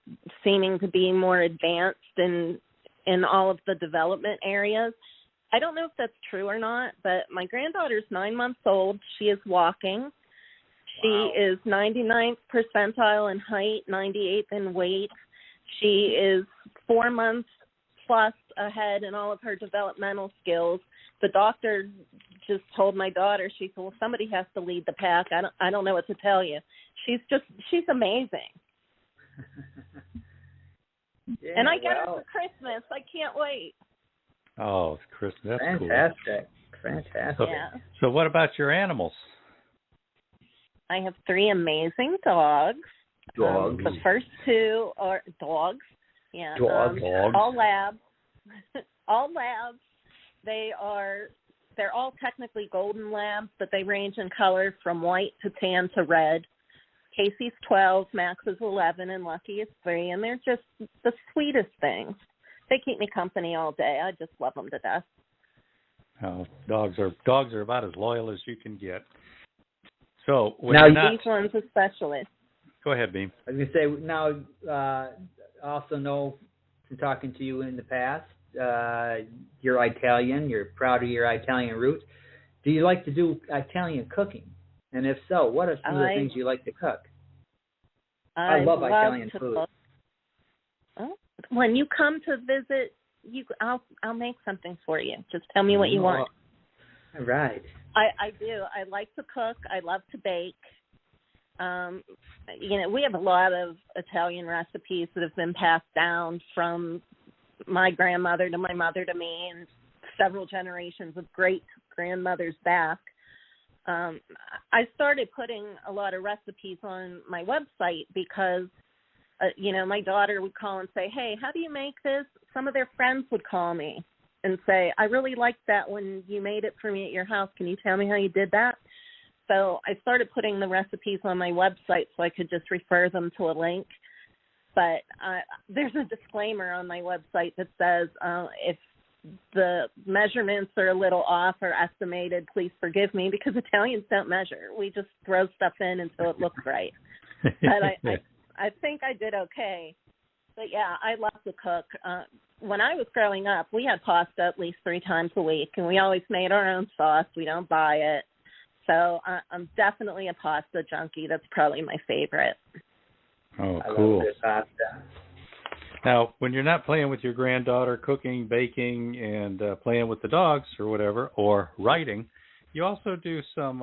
seeming to be more advanced in all of the development areas. I don't know if that's true or not, but my granddaughter's 9 months old. She is walking. She is 99th percentile in height, 98th in weight. She is 4 months plus ahead in all of her developmental skills. The doctor just told my daughter, she said, well, somebody has to lead the pack. I don't know what to tell you. She's amazing. Yeah, and I get her for Christmas. I can't wait. Oh, it's Christmas. That's fantastic. Cool. Fantastic. Yeah. So what about your animals? I have 3 amazing dogs. Dogs. The first 2 are dogs. Yeah. Dogs. All labs. All labs. They're all technically golden labs, but they range in color from white to tan to red. Casey's 12, Max is 11, and Lucky is 3, and they're just the sweetest things. They keep me company all day. I just love them to death. Oh, dogs are about as loyal as you can get. So now these ones especially. Go ahead, Beem. I was going to say, now also know from talking to you in the past, you're Italian. You're proud of your Italian roots. Do you like to do Italian cooking? And if so, what are some of the things you like to cook? I love Italian food. When you come to visit, I'll make something for you. Just tell me what you want. All right. I do. I like to cook. I love to bake. We have a lot of Italian recipes that have been passed down from my grandmother to my mother to me, and several generations of great grandmothers back. I started putting a lot of recipes on my website because my daughter would call and say, hey, how do you make this? Some of their friends would call me and say, I really liked that when you made it for me at your house. Can you tell me how you did that? So I started putting the recipes on my website so I could just refer them to a link. But there's a disclaimer on my website that says if the measurements are a little off or estimated, please forgive me, because Italians don't measure. We just throw stuff in until it looks right. But I think I did okay. But, yeah, I love to cook. When I was growing up, we had pasta at least 3 times a week, and we always made our own sauce. We don't buy it. So I'm definitely a pasta junkie. That's probably my favorite. Oh, cool. I love this pasta. Now, when you're not playing with your granddaughter, cooking, baking, and playing with the dogs or whatever, or writing, you also do some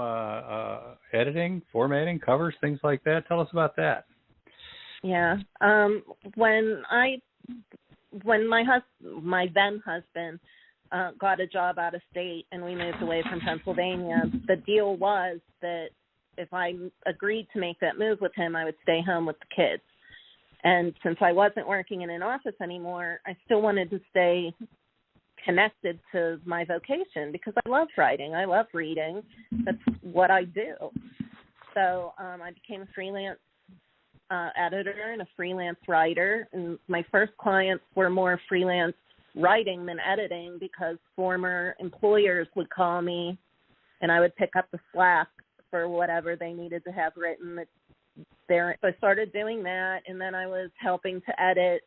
editing, formatting, covers, things like that. Tell us about that. Yeah. When my then husband got a job out of state and we moved away from Pennsylvania, the deal was that if I agreed to make that move with him, I would stay home with the kids. And since I wasn't working in an office anymore, I still wanted to stay connected to my vocation because I love writing. I love reading. That's what I do. So I became a freelance editor and a freelance writer. And my first clients were more freelance writing than editing because former employers would call me and I would pick up the slack for whatever they needed to have written. I started doing that, and then I was helping to edit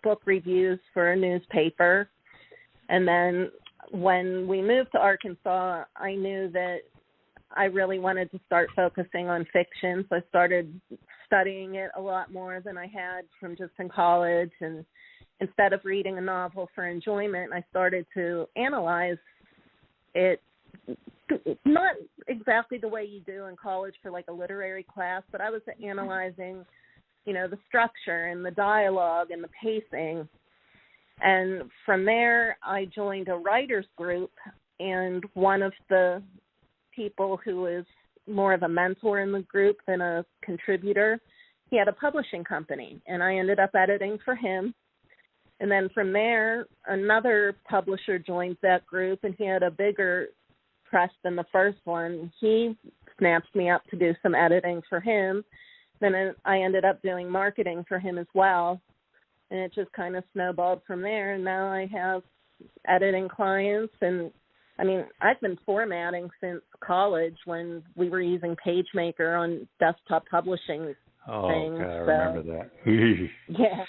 book reviews for a newspaper. And then when we moved to Arkansas, I knew that I really wanted to start focusing on fiction, so I started studying it a lot more than I had from just in college. And instead of reading a novel for enjoyment, I started to analyze it, not exactly the way you do in college for like a literary class, but I was analyzing, the structure and the dialogue and the pacing. And from there, I joined a writers group, and one of the people who is more of a mentor in the group than a contributor, he had a publishing company, and I ended up editing for him. And then from there, another publisher joined that group, and he had a bigger press than the first one. He snapped me up to do some editing for him. Then I ended up doing marketing for him as well, and it just kind of snowballed from there. And now I have editing clients, and I've been formatting since college when we were using PageMaker on desktop publishing things. Oh, God, I remember that. Yeah.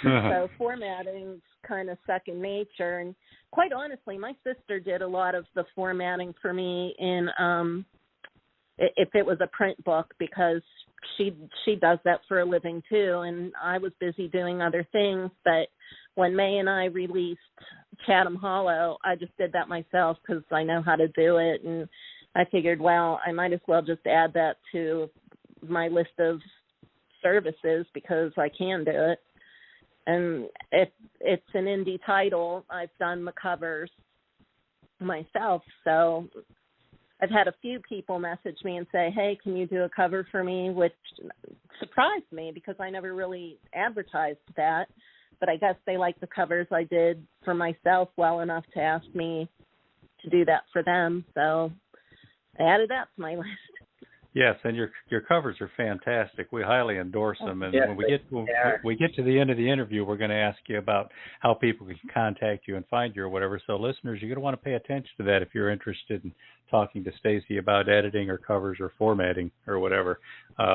So formatting's kind of second nature. And quite honestly, my sister did a lot of the formatting for me in if it was a print book, because she does that for a living too, and I was busy doing other things. But when May and I released Chatham Hollow, I just did that myself because I know how to do it, and I figured, well, I might as well just add that to my list of services because I can do it. And if it's an indie title, I've done the covers myself. So I've had a few people message me and say, hey, can you do a cover for me, which surprised me because I never really advertised that. But I guess they like the covers I did for myself well enough to ask me to do that for them. So I added that to my list. Yes, and your covers are fantastic. We highly endorse them. And yes, when we get to the end of the interview, we're going to ask you about how people can contact you and find you or whatever. So listeners, you're going to want to pay attention to that if you're interested in talking to Staci about editing or covers or formatting or whatever.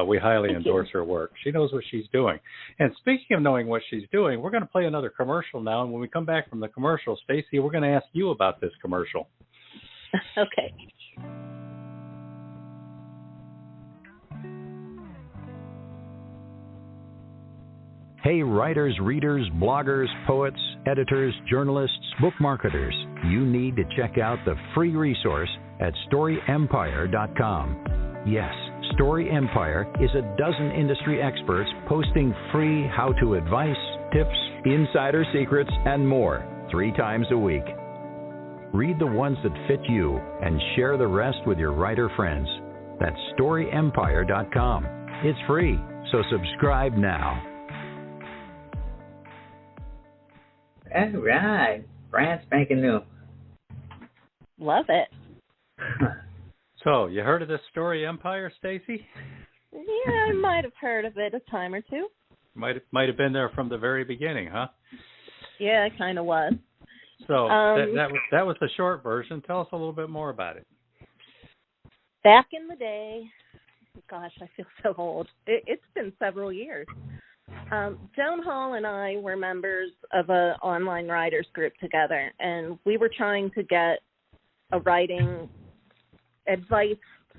We highly endorse her work. She knows what she's doing. And speaking of knowing what she's doing, we're going to play another commercial now. And when we come back from the commercial, Staci, we're going to ask you about this commercial. Okay. Hey, writers, readers, bloggers, poets, editors, journalists, book marketers, you need to check out the free resource at StoryEmpire.com. Yes, Story Empire is a dozen industry experts posting free how-to advice, tips, insider secrets, and more 3 times a week. Read the ones that fit you and share the rest with your writer friends. That's StoryEmpire.com. It's free, so subscribe now. All right. Brand spanking new. Love it. So, you heard of this Story Empire, Staci? Yeah, I might have heard of it a time or two. Might have been there from the very beginning, huh? Yeah, it kind of was. So that was the short version. Tell us a little bit more about it. Back in the day, gosh, I feel so old. It's been several years. Joan Hall and I were members of an online writers group together, and we were trying to get a writing advice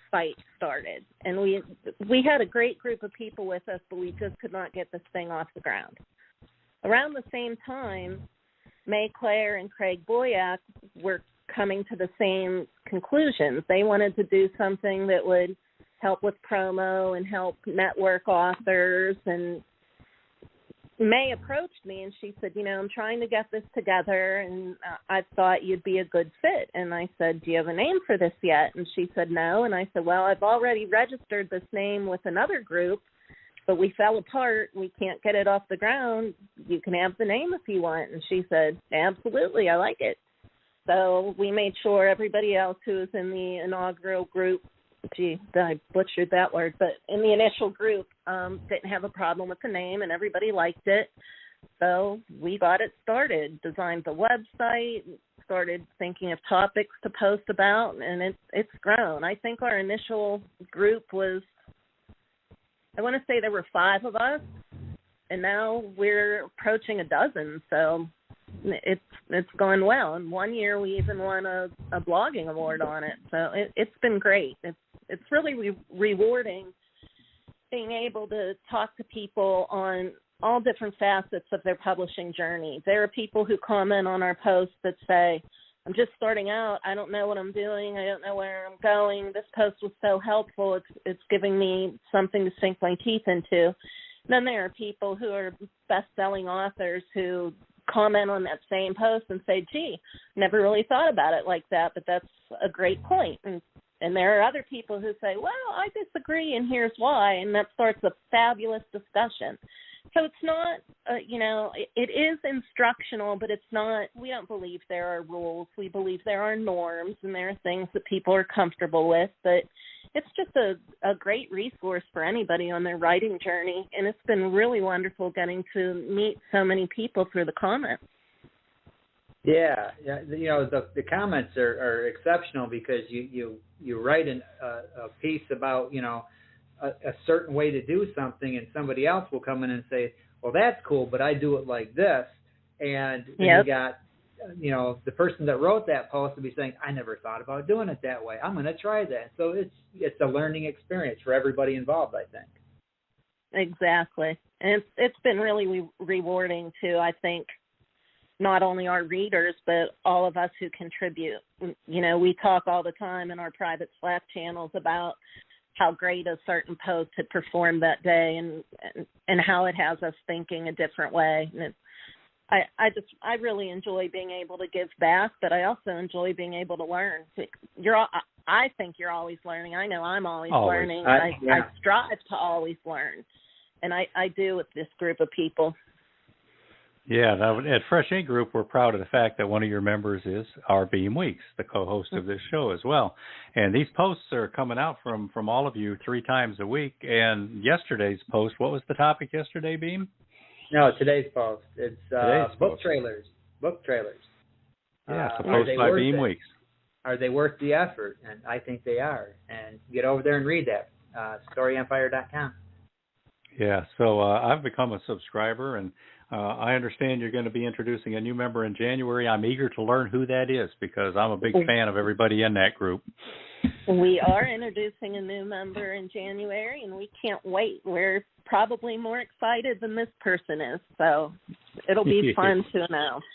site started. And we had a great group of people with us, but we just could not get this thing off the ground. around the same time, May Claire and Craig Boyack were coming to the same conclusions. They wanted to do something that would help with promo and help network authors. And May approached me and she said, I'm trying to get this together and I thought you'd be a good fit. And I said, do you have a name for this yet? And she said, no. And I said, well, I've already registered this name with another group, but we fell apart. We can't get it off the ground. You can have the name if you want. And she said, absolutely, I like it. So we made sure everybody else who was in the inaugural group, I butchered that word, but in the initial group didn't have a problem with the name, and everybody liked it. So we got it started, designed the website, started thinking of topics to post about, and it's grown. I think our initial group was, I want to say there were 5 of us, and now we're approaching a dozen. So it's going well. And one year we even won a blogging award on it. So it's been great. It's really rewarding being able to talk to people on all different facets of their publishing journey. There are people who comment on our posts that say, I'm just starting out. I don't know what I'm doing. I don't know where I'm going. This post was so helpful. It's giving me something to sink my teeth into. Then there are people who are best-selling authors who comment on that same post and say, gee, never really thought about it like that, but that's a great point. And there are other people who say, well, I disagree, and here's why, and that starts a fabulous discussion. So it's not, it is instructional, but it's not, we don't believe there are rules. We believe there are norms, and there are things that people are comfortable with, but it's just a great resource for anybody on their writing journey, and it's been really wonderful getting to meet so many people through the comments. Yeah, the comments are exceptional because you write a piece about, a certain way to do something, and somebody else will come in and say, well, that's cool, but I do it like this. And then you got, the person that wrote that post will be saying, I never thought about doing it that way. I'm going to try that. So it's a learning experience for everybody involved, I think. Exactly. And it's been really rewarding, too, I think, not only our readers, but all of us who contribute. We talk all the time in our private Slack channels about how great a certain post had performed that day and how it has us thinking a different way. And I really enjoy being able to give back, but I also enjoy being able to learn. I think you're always learning. I know I'm always learning. I strive to always learn, and I do with this group of people. Yeah, at Fresh Ink Group, we're proud of the fact that one of your members is our Beem Weeks, the co-host of this show as well. And these posts are coming out from all of you 3 times a week. And yesterday's post, what was the topic yesterday, Beem? No, today's post. It's book post. trailers. Book trailers. Yeah, it's a post by Beem Weeks. Are they worth the effort? And I think they are. And get over there and read that. StoryEmpire.com. Yeah, so I've become a subscriber, and I understand you're going to be introducing a new member in January. I'm eager to learn who that is because I'm a big fan of everybody in that group. We are introducing a new member in January, and we can't wait. We're probably more excited than this person is, so it'll be fun to announce.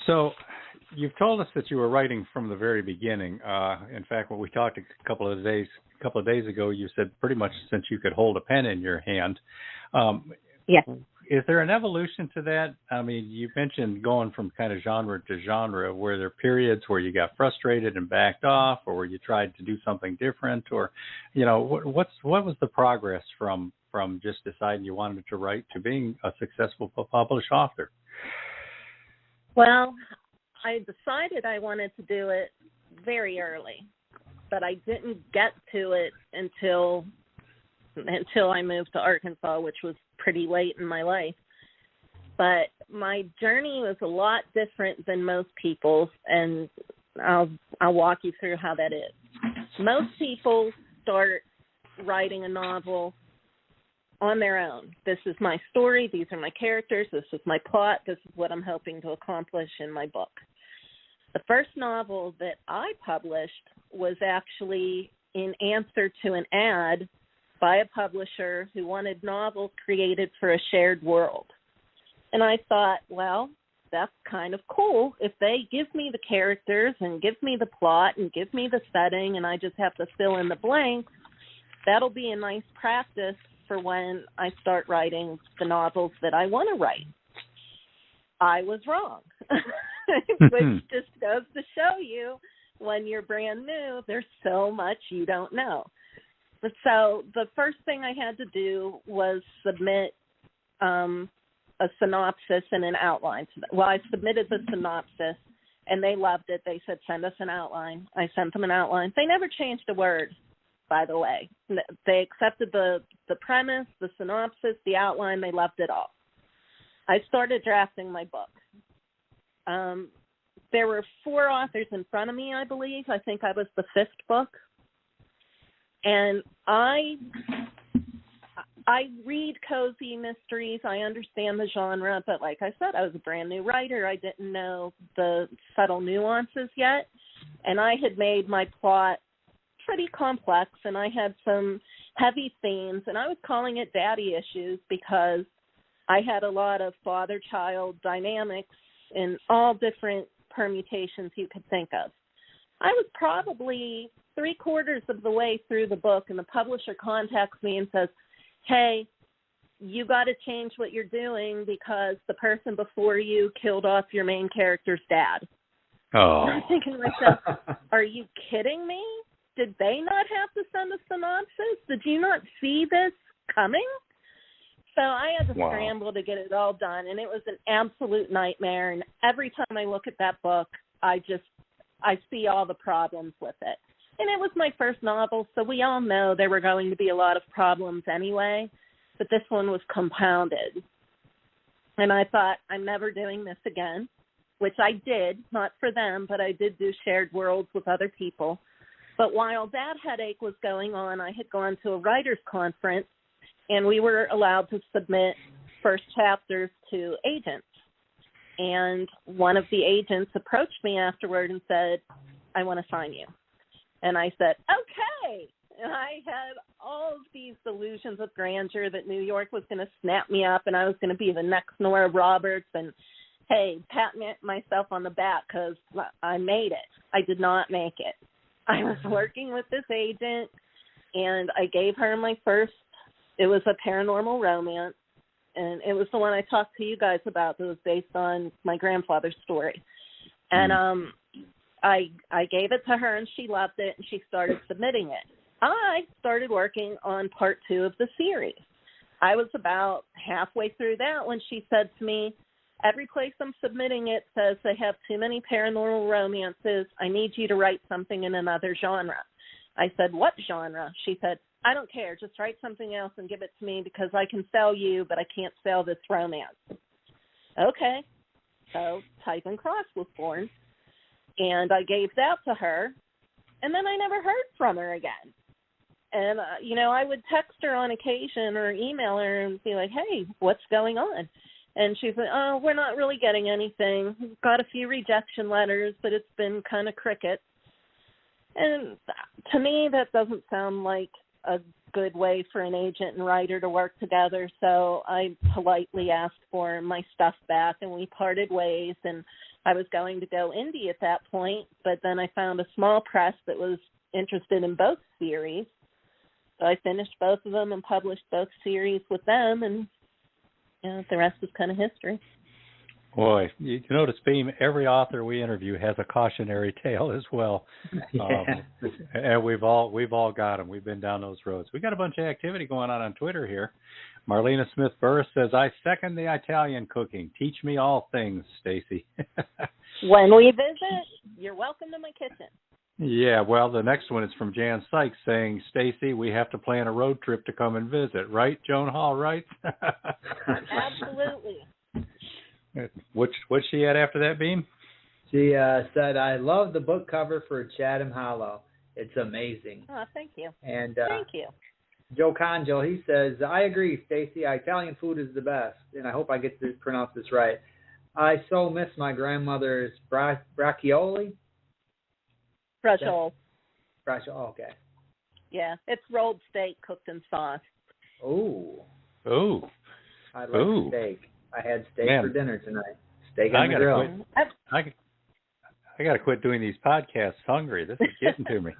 So you've told us that you were writing from the very beginning. In fact, when we talked a couple of days ago, you said pretty much since you could hold a pen in your hand. Yeah. Is there an evolution to that? I mean, you mentioned going from kind of genre to genre. Were there periods where you got frustrated and backed off, or where you tried to do something different, or, what was the progress from just deciding you wanted to write to being a successful published author? Well, I decided I wanted to do it very early, but I didn't get to it until I moved to Arkansas, which was pretty late in my life. But my journey was a lot different than most people's, and I'll walk you through how that is. Most people start writing a novel on their own. This is my story. These are my characters. This is my plot. This is what I'm hoping to accomplish in my book. The first novel that I published was actually in answer to an ad by a publisher who wanted novels created for a shared world. And I thought, well, that's kind of cool. If they give me the characters and give me the plot and give me the setting and I just have to fill in the blanks, that'll be a nice practice for when I start writing the novels that I want to write. I was wrong, which just goes to show you when you're brand new, there's so much you don't know. But so the first thing I had to do was submit a synopsis and an outline. Well, I submitted the synopsis, and they loved it. They said, send us an outline. I sent them an outline. They never changed a word, by the way. They accepted the premise, the synopsis, the outline. They loved it all. I started drafting my book. There were 4 authors in front of me, I believe. I think I was the 5th book. And I read cozy mysteries. I understand the genre, but like I said, I was a brand new writer. I didn't know the subtle nuances yet. And I had made my plot pretty complex, and I had some heavy themes, and I was calling it daddy issues because I had a lot of father-child dynamics in all different permutations you could think of. I was probably 3/4 of the way through the book, and the publisher contacts me and says, hey, you got to change what you're doing because the person before you killed off your main character's dad. Oh. I'm thinking to myself, are you kidding me? Did they not have to send a synopsis? Did you not see this coming? So I had to scramble to get it all done, and it was an absolute nightmare. And every time I look at that book, I see all the problems with it. And it was my first novel, so we all know there were going to be a lot of problems anyway, but this one was compounded. And I thought, I'm never doing this again, which I did, not for them, but I did do shared worlds with other people. But while that headache was going on, I had gone to a writer's conference, and we were allowed to submit first chapters to agents. And one of the agents approached me afterward and said, I want to sign you. And I said, okay. And I had all of these delusions of grandeur that New York was going to snap me up and I was going to be the next Nora Roberts and, hey, pat myself on the back because I made it. I did not make it. I was working with this agent, and I gave her my first, it was a paranormal romance, and it was the one I talked to you guys about that was based on my grandfather's story. And I gave it to her, and she loved it, and she started submitting it. I started working on part 2 of the series. I was about halfway through that when she said to me, every place I'm submitting it says they have too many paranormal romances. I need you to write something in another genre. I said, what genre? She said, I don't care. Just write something else and give it to me because I can sell you, but I can't sell this romance. Okay. So Type and Cross was born. And I gave that to her, and then I never heard from her again. And, I would text her on occasion or email her and be like, hey, what's going on? And she's like, oh, we're not really getting anything. We've got a few rejection letters, but it's been kind of crickets. And to me, that doesn't sound like a good way for an agent and writer to work together. So I politely asked for my stuff back, and we parted ways. And I was going to go indie at that point, but then I found a small press that was interested in both series. So I finished both of them and published both series with them, and the rest is kind of history. Boy, you notice, Beem, every author we interview has a cautionary tale as well. Yeah. And we've all got them. We've been down those roads. We got a bunch of activity going on Twitter here. Marlena Smith-Burris says, I second the Italian cooking. Teach me all things, Staci. When we visit, you're welcome to my kitchen. Yeah, well, the next one is from Jan Sykes saying, Staci, we have to plan a road trip to come and visit, right? Joan Hall writes. Absolutely. What's she at after that, Beem? She said, I love the book cover for Chatham Hollow. It's amazing. Oh, thank you. And thank you. Joe Conjo, he says, I agree, Staci. Italian food is the best, and I hope I get to pronounce this right. I so miss my grandmother's braccioli. Braciole. Braciole, okay. Yeah, it's rolled steak cooked in sauce. Oh. I like steak. I had steak for dinner tonight. Steak on the grill. I got to quit doing these podcasts hungry. This is getting to me.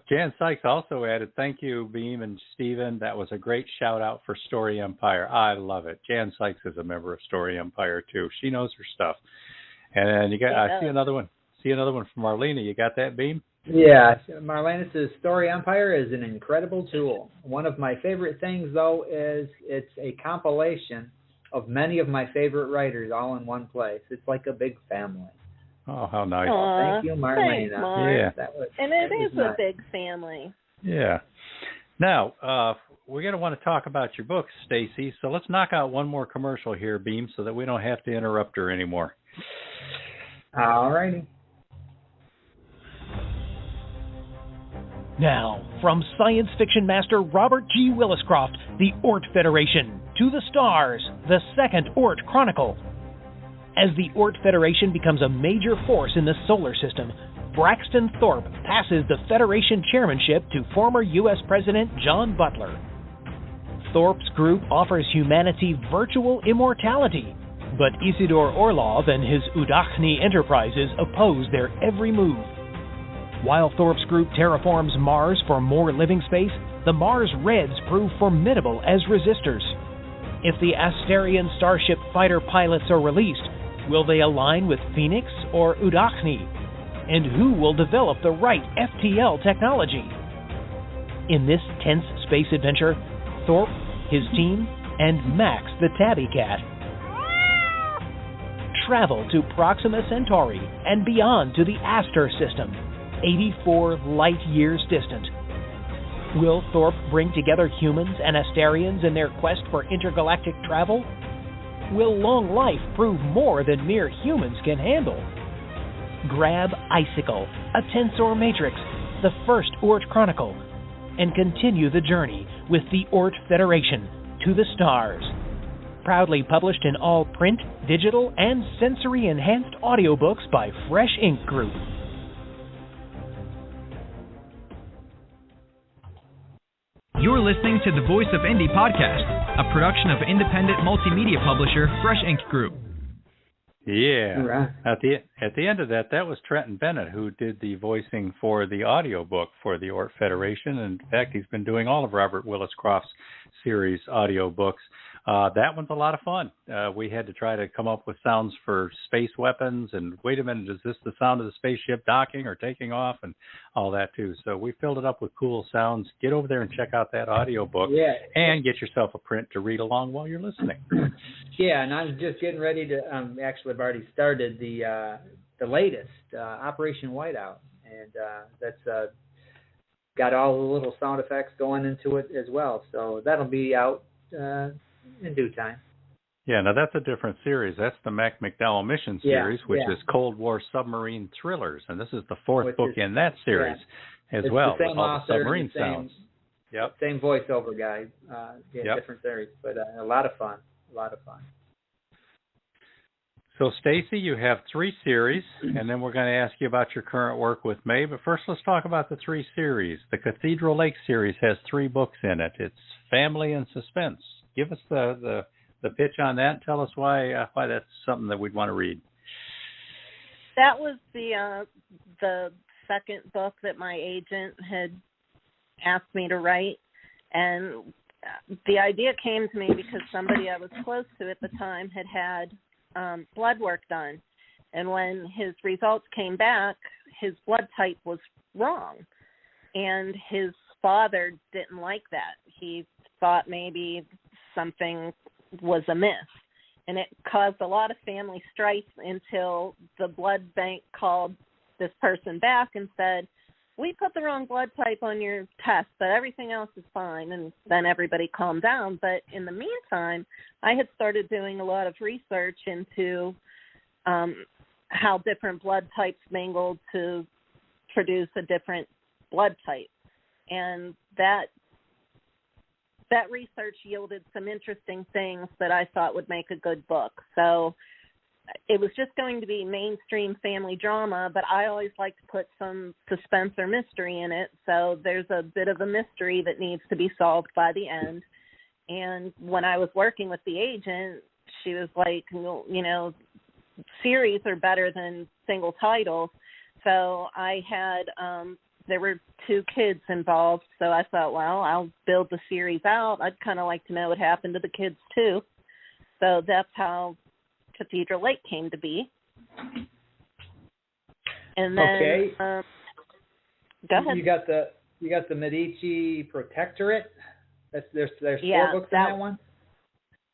Jan Sykes also added, thank you, Beem and Stephen. That was a great shout out for Story Empire. I love it. Jan Sykes is a member of Story Empire too. She knows her stuff. And you got, I see another one. From Marlena. You got that, Beem? Yeah, Marlena says Story Empire is an incredible tool. One of my favorite things, though, is it's a compilation of many of my favorite writers all in one place. It's like a big family. Oh, how nice. Thank you, Marlena. Thanks, yeah. It is nice. A big family. Yeah. Now, we're going to want to talk about your books, Staci, so let's knock out one more commercial here, Beem, so that we don't have to interrupt her anymore. All righty. Now, from science fiction master Robert G. Williscroft, the Oort Federation, to the stars, the second Oort Chronicle. As the Oort Federation becomes a major force in the solar system, Braxton Thorpe passes the Federation chairmanship to former U.S. President John Butler. Thorpe's group offers humanity virtual immortality, but Isidore Orlov and his Udachni enterprises oppose their every move. While Thorpe's group terraforms Mars for more living space, the Mars Reds prove formidable as resistors. If the Asterian Starship fighter pilots are released, will they align with Phoenix or Udachni? And who will develop the right FTL technology? In this tense space adventure, Thorpe, his team, and Max the Tabby Cat travel to Proxima Centauri and beyond to the Aster system, 84 light years distant. Will Thorpe bring together humans and Asterians in their quest for intergalactic travel? Will long life prove more than mere humans can handle? Grab Icicle, a tensor matrix, the first Oort Chronicle, and continue the journey with the Oort Federation to the stars. Proudly published in all print, digital, and sensory-enhanced audiobooks by Fresh Ink Group. You're listening to the Voice of Indie podcast, a production of independent multimedia publisher Fresh Ink Group. Yeah. Right. At the end of that was Trenton Bennett, who did the voicing for the audiobook for the Oort Federation. And in fact, he's been doing all of Robert Williscroft's series audiobooks. That one's a lot of fun. We had to try to come up with sounds for space weapons and wait a minute, is this the sound of the spaceship docking or taking off and all that too. So we filled it up with cool sounds. Get over there and check out that audiobook and get yourself a print to read along while you're listening. Yeah, and I'm just getting ready to actually I've already started the latest Operation Whiteout, and that's got all the little sound effects going into it as well. So that'll be out in due time. Yeah, now that's a different series. That's the Mac McDowell Mission series, which is Cold War submarine thrillers, and this is the fourth book in that series as well. The same with all the submarine sounds. Yep. Same voiceover guy. Different series, but a lot of fun. So, Staci, you have 3 series, and then we're going to ask you about your current work with May. But first, let's talk about the 3 series. The Cathedral Lake series has 3 books in it. It's Family and Suspense. Give us the pitch on that and tell us why that's something that we'd want to read. That was the second book that my agent had asked me to write, and the idea came to me because somebody I was close to at the time had blood work done, and when his results came back, his blood type was wrong, and his father didn't like that. He thought maybe something was amiss, and it caused a lot of family strife until the blood bank called this person back and said, we put the wrong blood type on your test, but everything else is fine. And then everybody calmed down. But in the meantime, I had started doing a lot of research into how different blood types mingled to produce a different blood type. And that research yielded some interesting things that I thought would make a good book. So it was just going to be mainstream family drama, but I always like to put some suspense or mystery in it. So there's a bit of a mystery that needs to be solved by the end. And when I was working with the agent, she was like, you know, series are better than single titles. So I had, there were 2 kids involved. So I thought, well, I'll build the series out. I'd kind of like to know what happened to the kids too. So that's how Cathedral Lake came to be. And then, okay. Go ahead. You got the Medici Protectorate. There's 4 books in that one.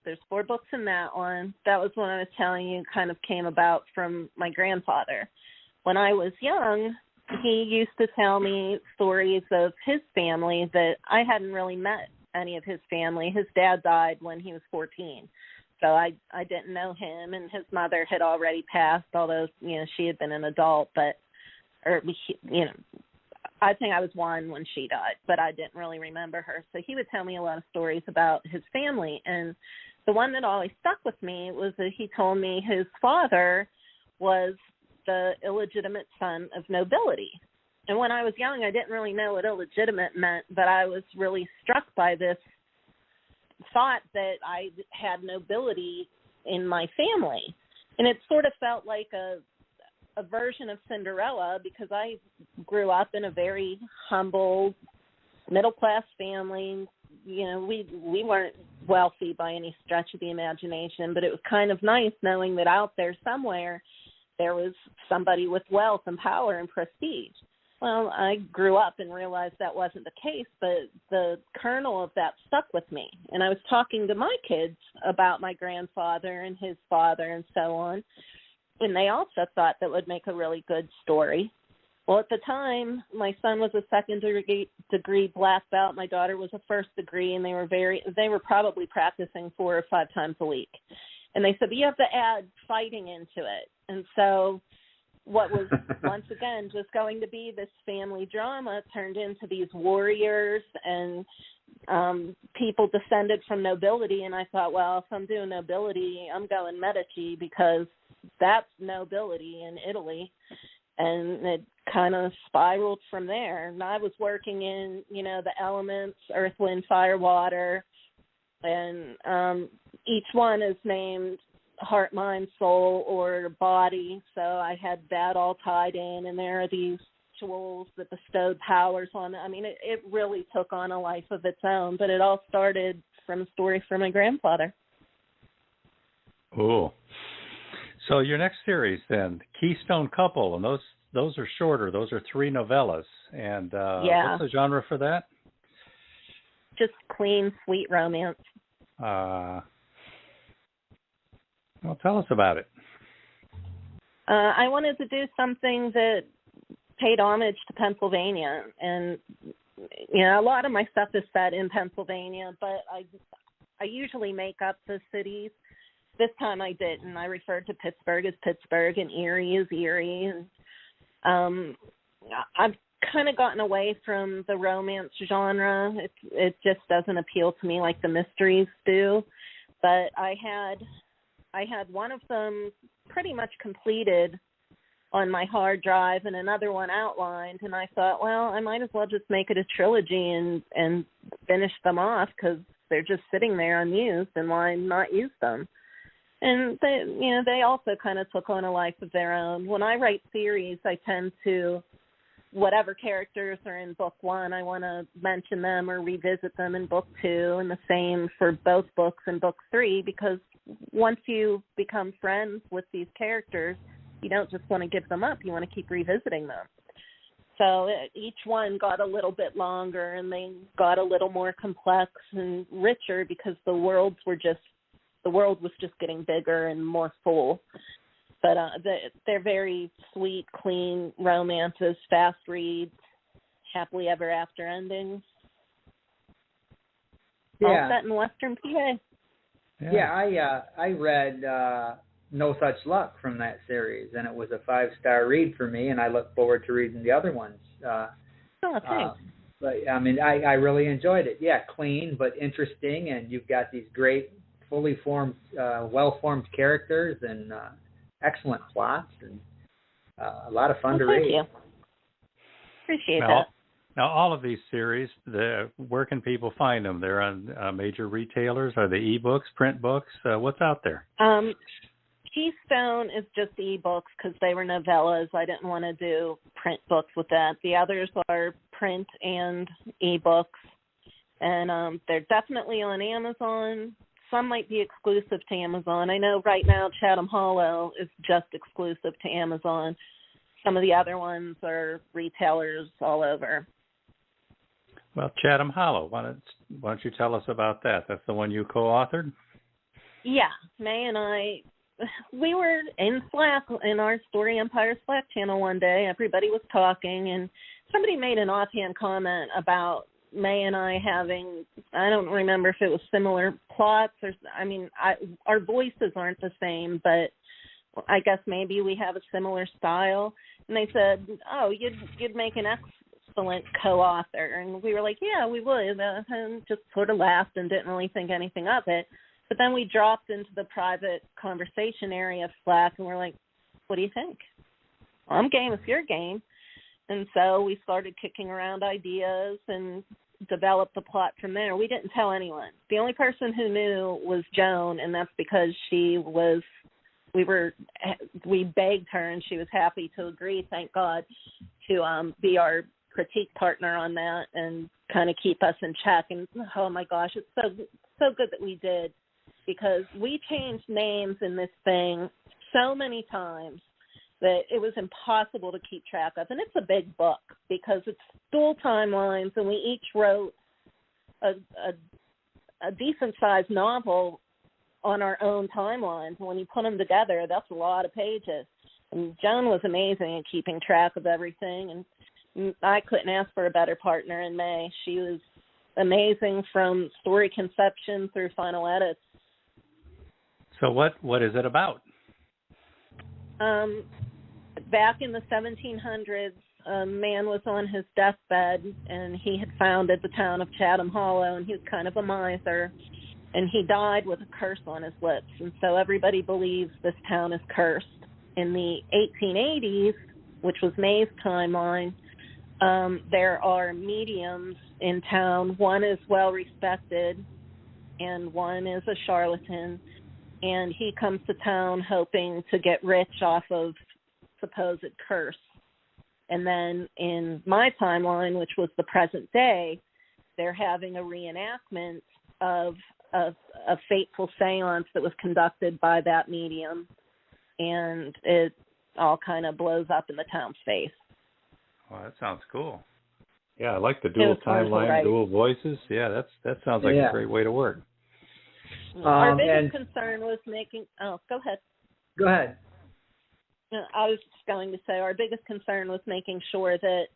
There's 4 books in that one. That was one I was telling you kind of came about from my grandfather. When I was young, he used to tell me stories of his family that I hadn't really met any of his family. His dad died when he was 14. So I didn't know him, and his mother had already passed, although, you know, she had been an adult, I think I was 1 when she died, but I didn't really remember her. So he would tell me a lot of stories about his family, and the one that always stuck with me was that he told me his father was the illegitimate son of nobility. And when I was young, I didn't really know what illegitimate meant, but I was really struck by this thought that I had nobility in my family. And it sort of felt like a version of Cinderella, because I grew up in a very humble, middle-class family. You know, we weren't wealthy by any stretch of the imagination, but it was kind of nice knowing that out there somewhere there was somebody with wealth and power and prestige. Well, I grew up and realized that wasn't the case, but the kernel of that stuck with me. And I was talking to my kids about my grandfather and his father and so on, and they also thought that would make a really good story. Well, at the time, my son was a second-degree black belt. My daughter was a first-degree, and they were probably practicing 4 or 5 times a week. And they said, but you have to add fighting into it. And so what was once again just going to be this family drama turned into these warriors and people descended from nobility. And I thought, well, if I'm doing nobility, I'm going Medici, because that's nobility in Italy. And it kind of spiraled from there. And I was working in, you know, the elements, earth, wind, fire, water, and each one is named heart, mind, soul, or body. So I had that all tied in, and there are these rituals that bestowed powers on. I mean, it really took on a life of its own, but it all started from a story from my grandfather. Cool. So your next series then, Keystone Couple, and those are shorter. Those are 3 novellas. And what's the genre for that? Just clean, sweet romance. Well, tell us about it. I wanted to do something that paid homage to Pennsylvania. And, you know, a lot of my stuff is set in Pennsylvania, but I usually make up the cities. This time I didn't. I referred to Pittsburgh as Pittsburgh and Erie as Erie. And I've kind of gotten away from the romance genre. It just doesn't appeal to me like the mysteries do. But I had one of them pretty much completed on my hard drive and another one outlined, and I thought, well, I might as well just make it a trilogy and finish them off, because they're just sitting there unused, and why not use them? And they also kind of took on a life of their own. When I write series, I tend to, whatever characters are in book 1, I want to mention them or revisit them in book 2, and the same for both books in book 3, because once you become friends with these characters, you don't just want to give them up. You want to keep revisiting them. So each one got a little bit longer, and they got a little more complex and richer, because the world was just getting bigger and more full. But they're very sweet, clean romances, fast reads, happily ever after endings. Yeah. All set in Western PA. Yeah, I read No Such Luck from that series, and it was a 5-star read for me, and I look forward to reading the other ones. Thanks. But, I mean, I really enjoyed it. Yeah, clean but interesting, and you've got these great, fully formed, well-formed characters, and excellent plots and a lot of fun to Thank read. you. Appreciate that. Now, all of these series, where can people find them? They're on major retailers. Are they e-books, print books? What's out there? Keystone is just e-books because they were novellas. I didn't want to do print books with that. The others are print and e-books, and they're definitely on Amazon. Some might be exclusive to Amazon. I know right now Chatham Hollow is just exclusive to Amazon. Some of the other ones are retailers all over. Well, Chatham Hollow, why don't you tell us about that? That's the one you co-authored? Yeah, May and I, we were in Slack, in our Story Empire Slack channel one day. Everybody was talking, and somebody made an offhand comment about May and I having, I don't remember if it was similar plots or, our voices aren't the same, but I guess maybe we have a similar style. And they said, oh, you'd make an excellent co-author. And we were like, yeah, we would. And just sort of laughed and didn't really think anything of it. But then we dropped into the private conversation area of Slack, and we're like, what do you think? Well, I'm game if you're game. And so we started kicking around ideas and developed the plot from there. We didn't tell anyone. The only person who knew was Joan, and that's because we begged her, and she was happy to agree, thank God, to be our critique partner on that and kind of keep us in check. And oh my gosh, it's so good that we did, because we changed names in this thing so many times that it was impossible to keep track of. And it's a big book because it's dual timelines, and we each wrote a decent-sized novel on our own timelines. When you put them together, that's a lot of pages. And Joan was amazing at keeping track of everything, and I couldn't ask for a better partner in May. She was amazing from story conception through final edits. So what is it about? Back in the 1700s, a man was on his deathbed, and he had founded the town of Chatham Hollow, and he was kind of a miser, and he died with a curse on his lips, and so everybody believes this town is cursed. In the 1880s, which was May's timeline, there are mediums in town. One is well-respected, and one is a charlatan, and he comes to town hoping to get rich off of supposed curse. And then in my timeline, which was the present day, they're having a reenactment of a fateful seance that was conducted by that medium, and it all kind of blows up in the town's face. Well, that sounds cool. Yeah, I like the dual timeline, dual voices. Yeah, that sounds like a great way to work. Our biggest concern was making... Oh, go ahead. Go ahead. I was just going to say our biggest concern was making sure that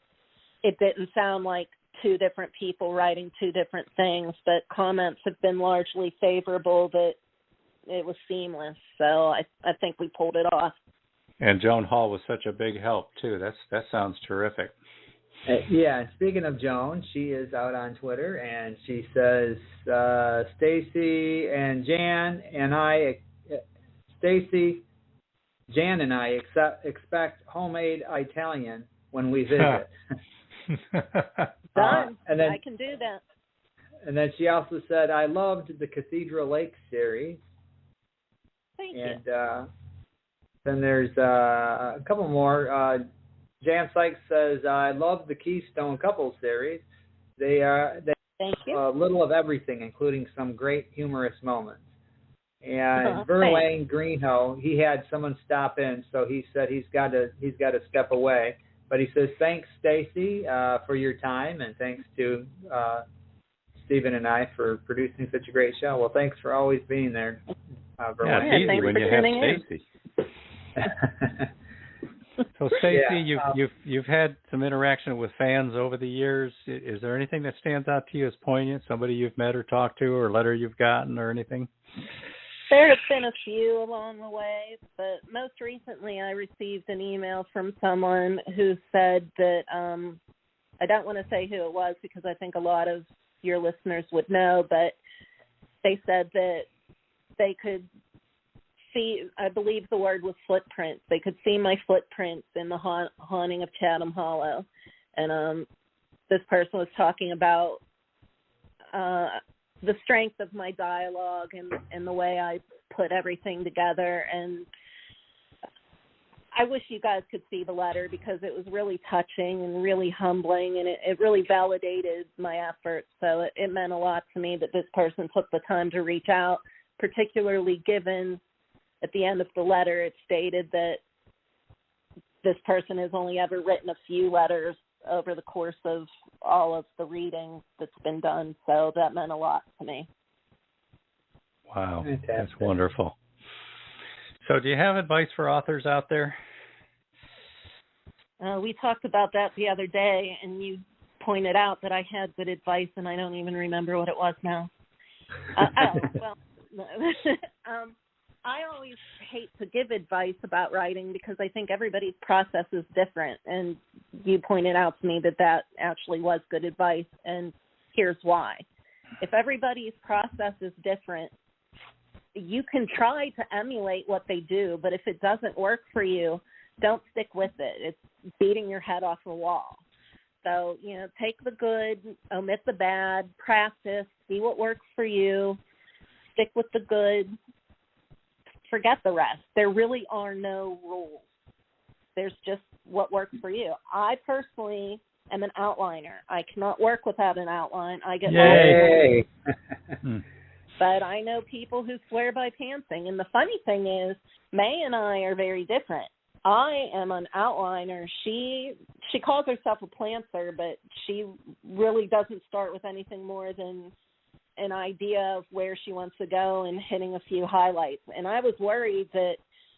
it didn't sound like two different people writing two different things, but comments have been largely favorable, that it was seamless. So I think we pulled it off. And Joan Hall was such a big help, too. That sounds terrific. Yeah, speaking of Joan, she is out on Twitter, and she says, Staci and Jan and I expect homemade Italian when we visit. Done. And then, I can do that. And then she also said, I loved the Cathedral Lake series. Thank you. And then there's a couple more. Jan Sykes says, I love the Keystone Couple series. They Thank you. A little of everything, including some great humorous moments. And Verlaine Greenhow, he had someone stop in, so he said he's got to step away. But he says, thanks, Staci, for your time, and thanks to Stephen and I for producing such a great show. Well, thanks for always being there, Verlaine. Yeah, it's easy when you have Staci. So, Staci, you've had some interaction with fans over the years. Is there anything that stands out to you as poignant? Somebody you've met or talked to, or a letter you've gotten, or anything? There have been a few along the way, but most recently I received an email from someone who said that, I don't want to say who it was because I think a lot of your listeners would know, but they said that they could see, I believe the word was footprints. They could see my footprints in the haunting of Chatham Hollow. And this person was talking about the strength of my dialogue and the way I put everything together. And I wish you guys could see the letter because it was really touching and really humbling, and it really validated my efforts. So it meant a lot to me that this person took the time to reach out, particularly given at the end of the letter it stated that this person has only ever written a few letters over the course of all of the reading that's been done. So that meant a lot to me. Wow, that's wonderful. So do you have advice for authors out there? We talked about that the other day, and you pointed out that I had good advice, and I don't even remember what it was now. I always hate to give advice about writing because I think everybody's process is different, and you pointed out to me that actually was good advice, and here's why. If everybody's process is different, you can try to emulate what they do, but if it doesn't work for you, don't stick with it. It's beating your head off a wall. So, take the good, omit the bad, practice, see what works for you, stick with the good, forget the rest. There really are no rules. There's just what works for you. I personally am an outliner. I cannot work without an outline. I get Yay! But I know people who swear by pantsing. And the funny thing is, May and I are very different. I am an outliner. She calls herself a plantser, but she really doesn't start with anything more than an idea of where she wants to go and hitting a few highlights. And I was worried that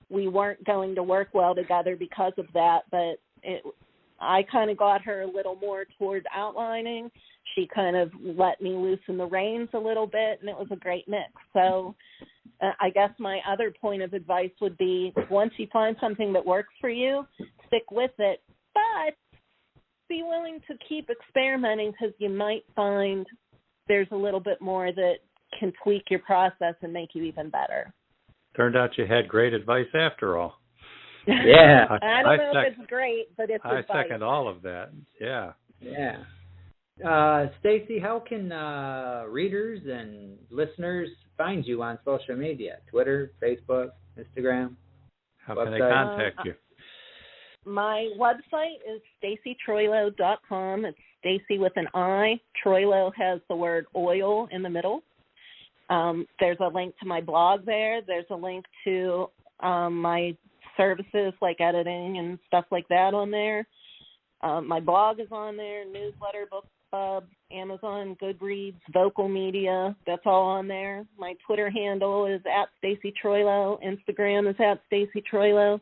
we weren't going to work well together because of that, but I kind of got her a little more toward outlining. She kind of let me loosen the reins a little bit, and it was a great mix. So I guess my other point of advice would be once you find something that works for you, stick with it, but be willing to keep experimenting because you might find there's a little bit more that can tweak your process and make you even better. Turned out you had great advice after all. Yeah. I don't know if it's great, but it's advice. I second all of that. Yeah. Yeah. Staci, how can readers and listeners find you on social media? Twitter, Facebook, Instagram? How can they contact you? My website is stacitroilo.com. It's Staci with an I. Troilo has the word oil in the middle. There's a link to my blog there. There's a link to my services like editing and stuff like that on there. My blog is on there, newsletter, book club, Amazon, Goodreads, Vocal Media. That's all on there. My Twitter handle is @Staci Troilo. Instagram is @Staci Troilo.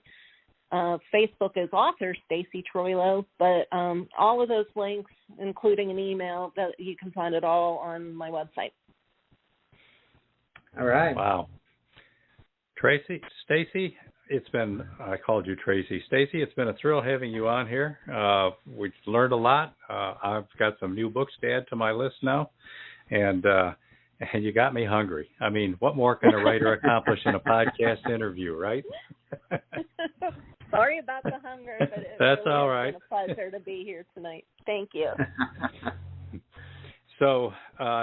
Facebook is author Staci Troilo. But all of those links, including an email, that you can find it all on my website. All right. Wow. Staci, I called you Tracy. Staci, it's been a thrill having you on here. We've learned a lot. I've got some new books to add to my list now, and you got me hungry. I mean, what more can a writer accomplish in a podcast interview, right? Sorry about the hunger, but That's really all right. It's been a pleasure to be here tonight. Thank you. So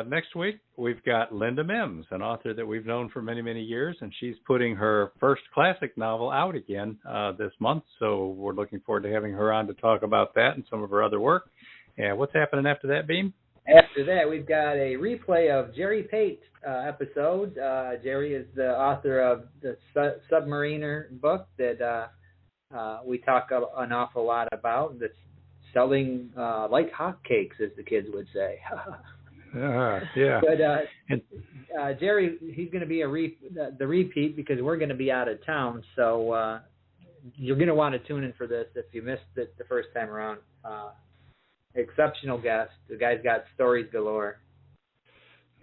next week, we've got Linda Mims, an author that we've known for many, many years, and she's putting her first classic novel out again this month. So we're looking forward to having her on to talk about that and some of her other work. And what's happening after that, Beem? After that, we've got a replay of Jerry Pate's episode. Jerry is the author of the Submariner book that we talk an awful lot about. That's selling like hotcakes, as the kids would say. Yeah. But Jerry, he's going to be the repeat because we're going to be out of town. So you're going to want to tune in for this if you missed it the first time around. Exceptional guest. The guy's got stories galore.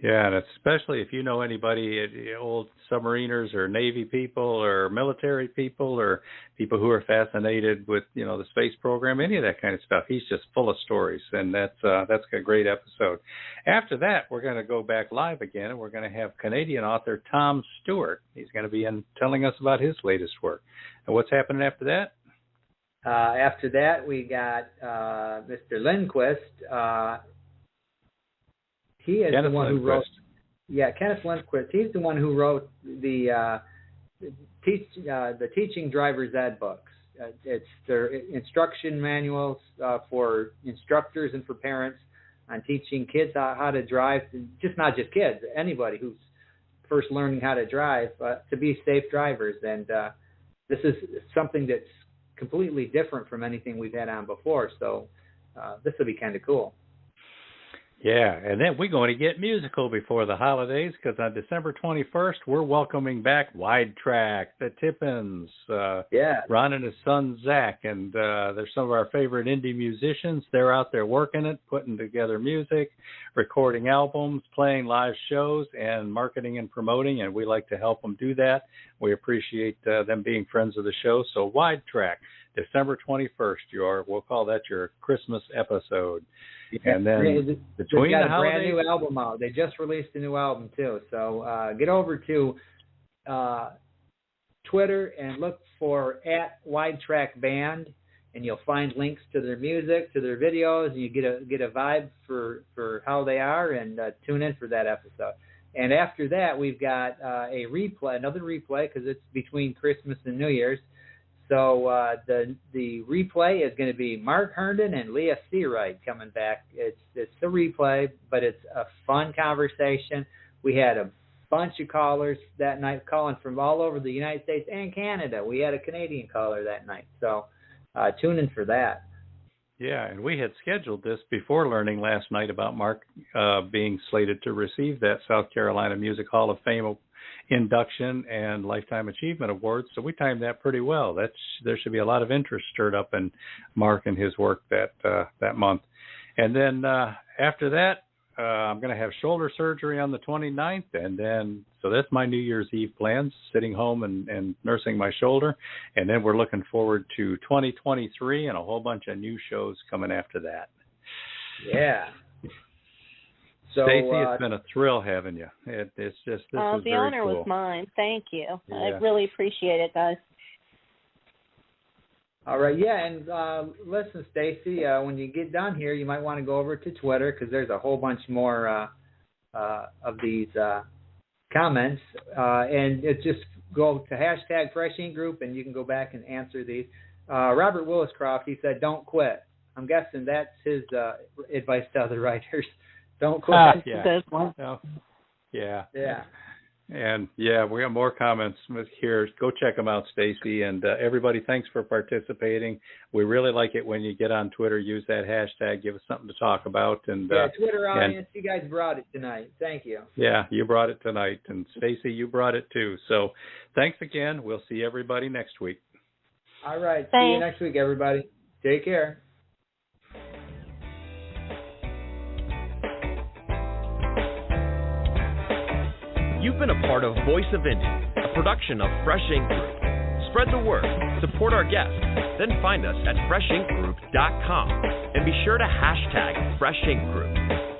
Yeah, and especially if you know anybody, old submariners or Navy people or military people or people who are fascinated with, the space program, any of that kind of stuff. He's just full of stories, and that's a great episode. After that, we're going to go back live again, and we're going to have Canadian author Tom Stewart. He's going to be telling us about his latest work. And what's happening after that? After that, we got Mr. Lindquist. He is Kenneth the one Lindquist. Who wrote. Yeah, Kenneth Lindquist. He's the one who wrote the Teaching Driver's Ed books. It's their instruction manuals for instructors and for parents on teaching kids how to drive. Not just kids, anybody who's first learning how to drive to be safe drivers. And this is something that's completely different from anything we've had on before. So this will be kind of cool. Yeah, and then we're going to get musical before the holidays because on December 21st, we're welcoming back Wide Track, the Tippins, Ron and his son, Zach, and they're some of our favorite indie musicians. They're out there working it, putting together music, recording albums, playing live shows, and marketing and promoting, and we like to help them do that. We appreciate them being friends of the show. So Wide Track, December 21st, we'll call that your Christmas episode. And then between the holidays, a brand new album out. They just released a new album too. So get over to Twitter and look for @WideTrackBand, and you'll find links to their music, to their videos, and you get a vibe for how they are, and tune in for that episode. And after that, we've got another replay because it's between Christmas and New Year's. So the replay is going to be Mark Herndon and Leah Seawright coming back. It's a replay, but it's a fun conversation. We had a bunch of callers that night calling from all over the United States and Canada. We had a Canadian caller that night. So tune in for that. Yeah, and we had scheduled this before learning last night about Mark being slated to receive that South Carolina Music Hall of Fame induction and Lifetime Achievement Awards, so we timed that pretty well. There should be a lot of interest stirred up in Mark and his work that month. And then after that, I'm going to have shoulder surgery on the 29th, and then so that's my New Year's Eve plans, sitting home and nursing my shoulder. And then we're looking forward to 2023 and a whole bunch of new shows coming after that. Yeah. So, Stacy, it's been a thrill having you. It's just this was the very honor cool. was mine. Thank you. Yeah. I really appreciate it, guys. All right, yeah, and listen, Stacy, when you get done here, you might want to go over to Twitter because there's a whole bunch more of these comments, and just go to #FreshInkGroup, and you can go back and answer these. Robert Williscroft, he said, "Don't quit." I'm guessing that's his advice to other writers. Don't quit. Yeah. Oh, yeah. Yeah. And, yeah, we have more comments here. Go check them out, Stacy. And everybody, thanks for participating. We really like it when you get on Twitter, use that hashtag, give us something to talk about. And Twitter audience, you guys brought it tonight. Thank you. Yeah, you brought it tonight. And, Stacy, you brought it too. So thanks again. We'll see everybody next week. All right. Thanks. See you next week, everybody. Take care. You've been a part of Voice of Indie, a production of Fresh Ink Group. Spread the word, support our guests, then find us at freshinkgroup.com and be sure to #FreshInkGroup.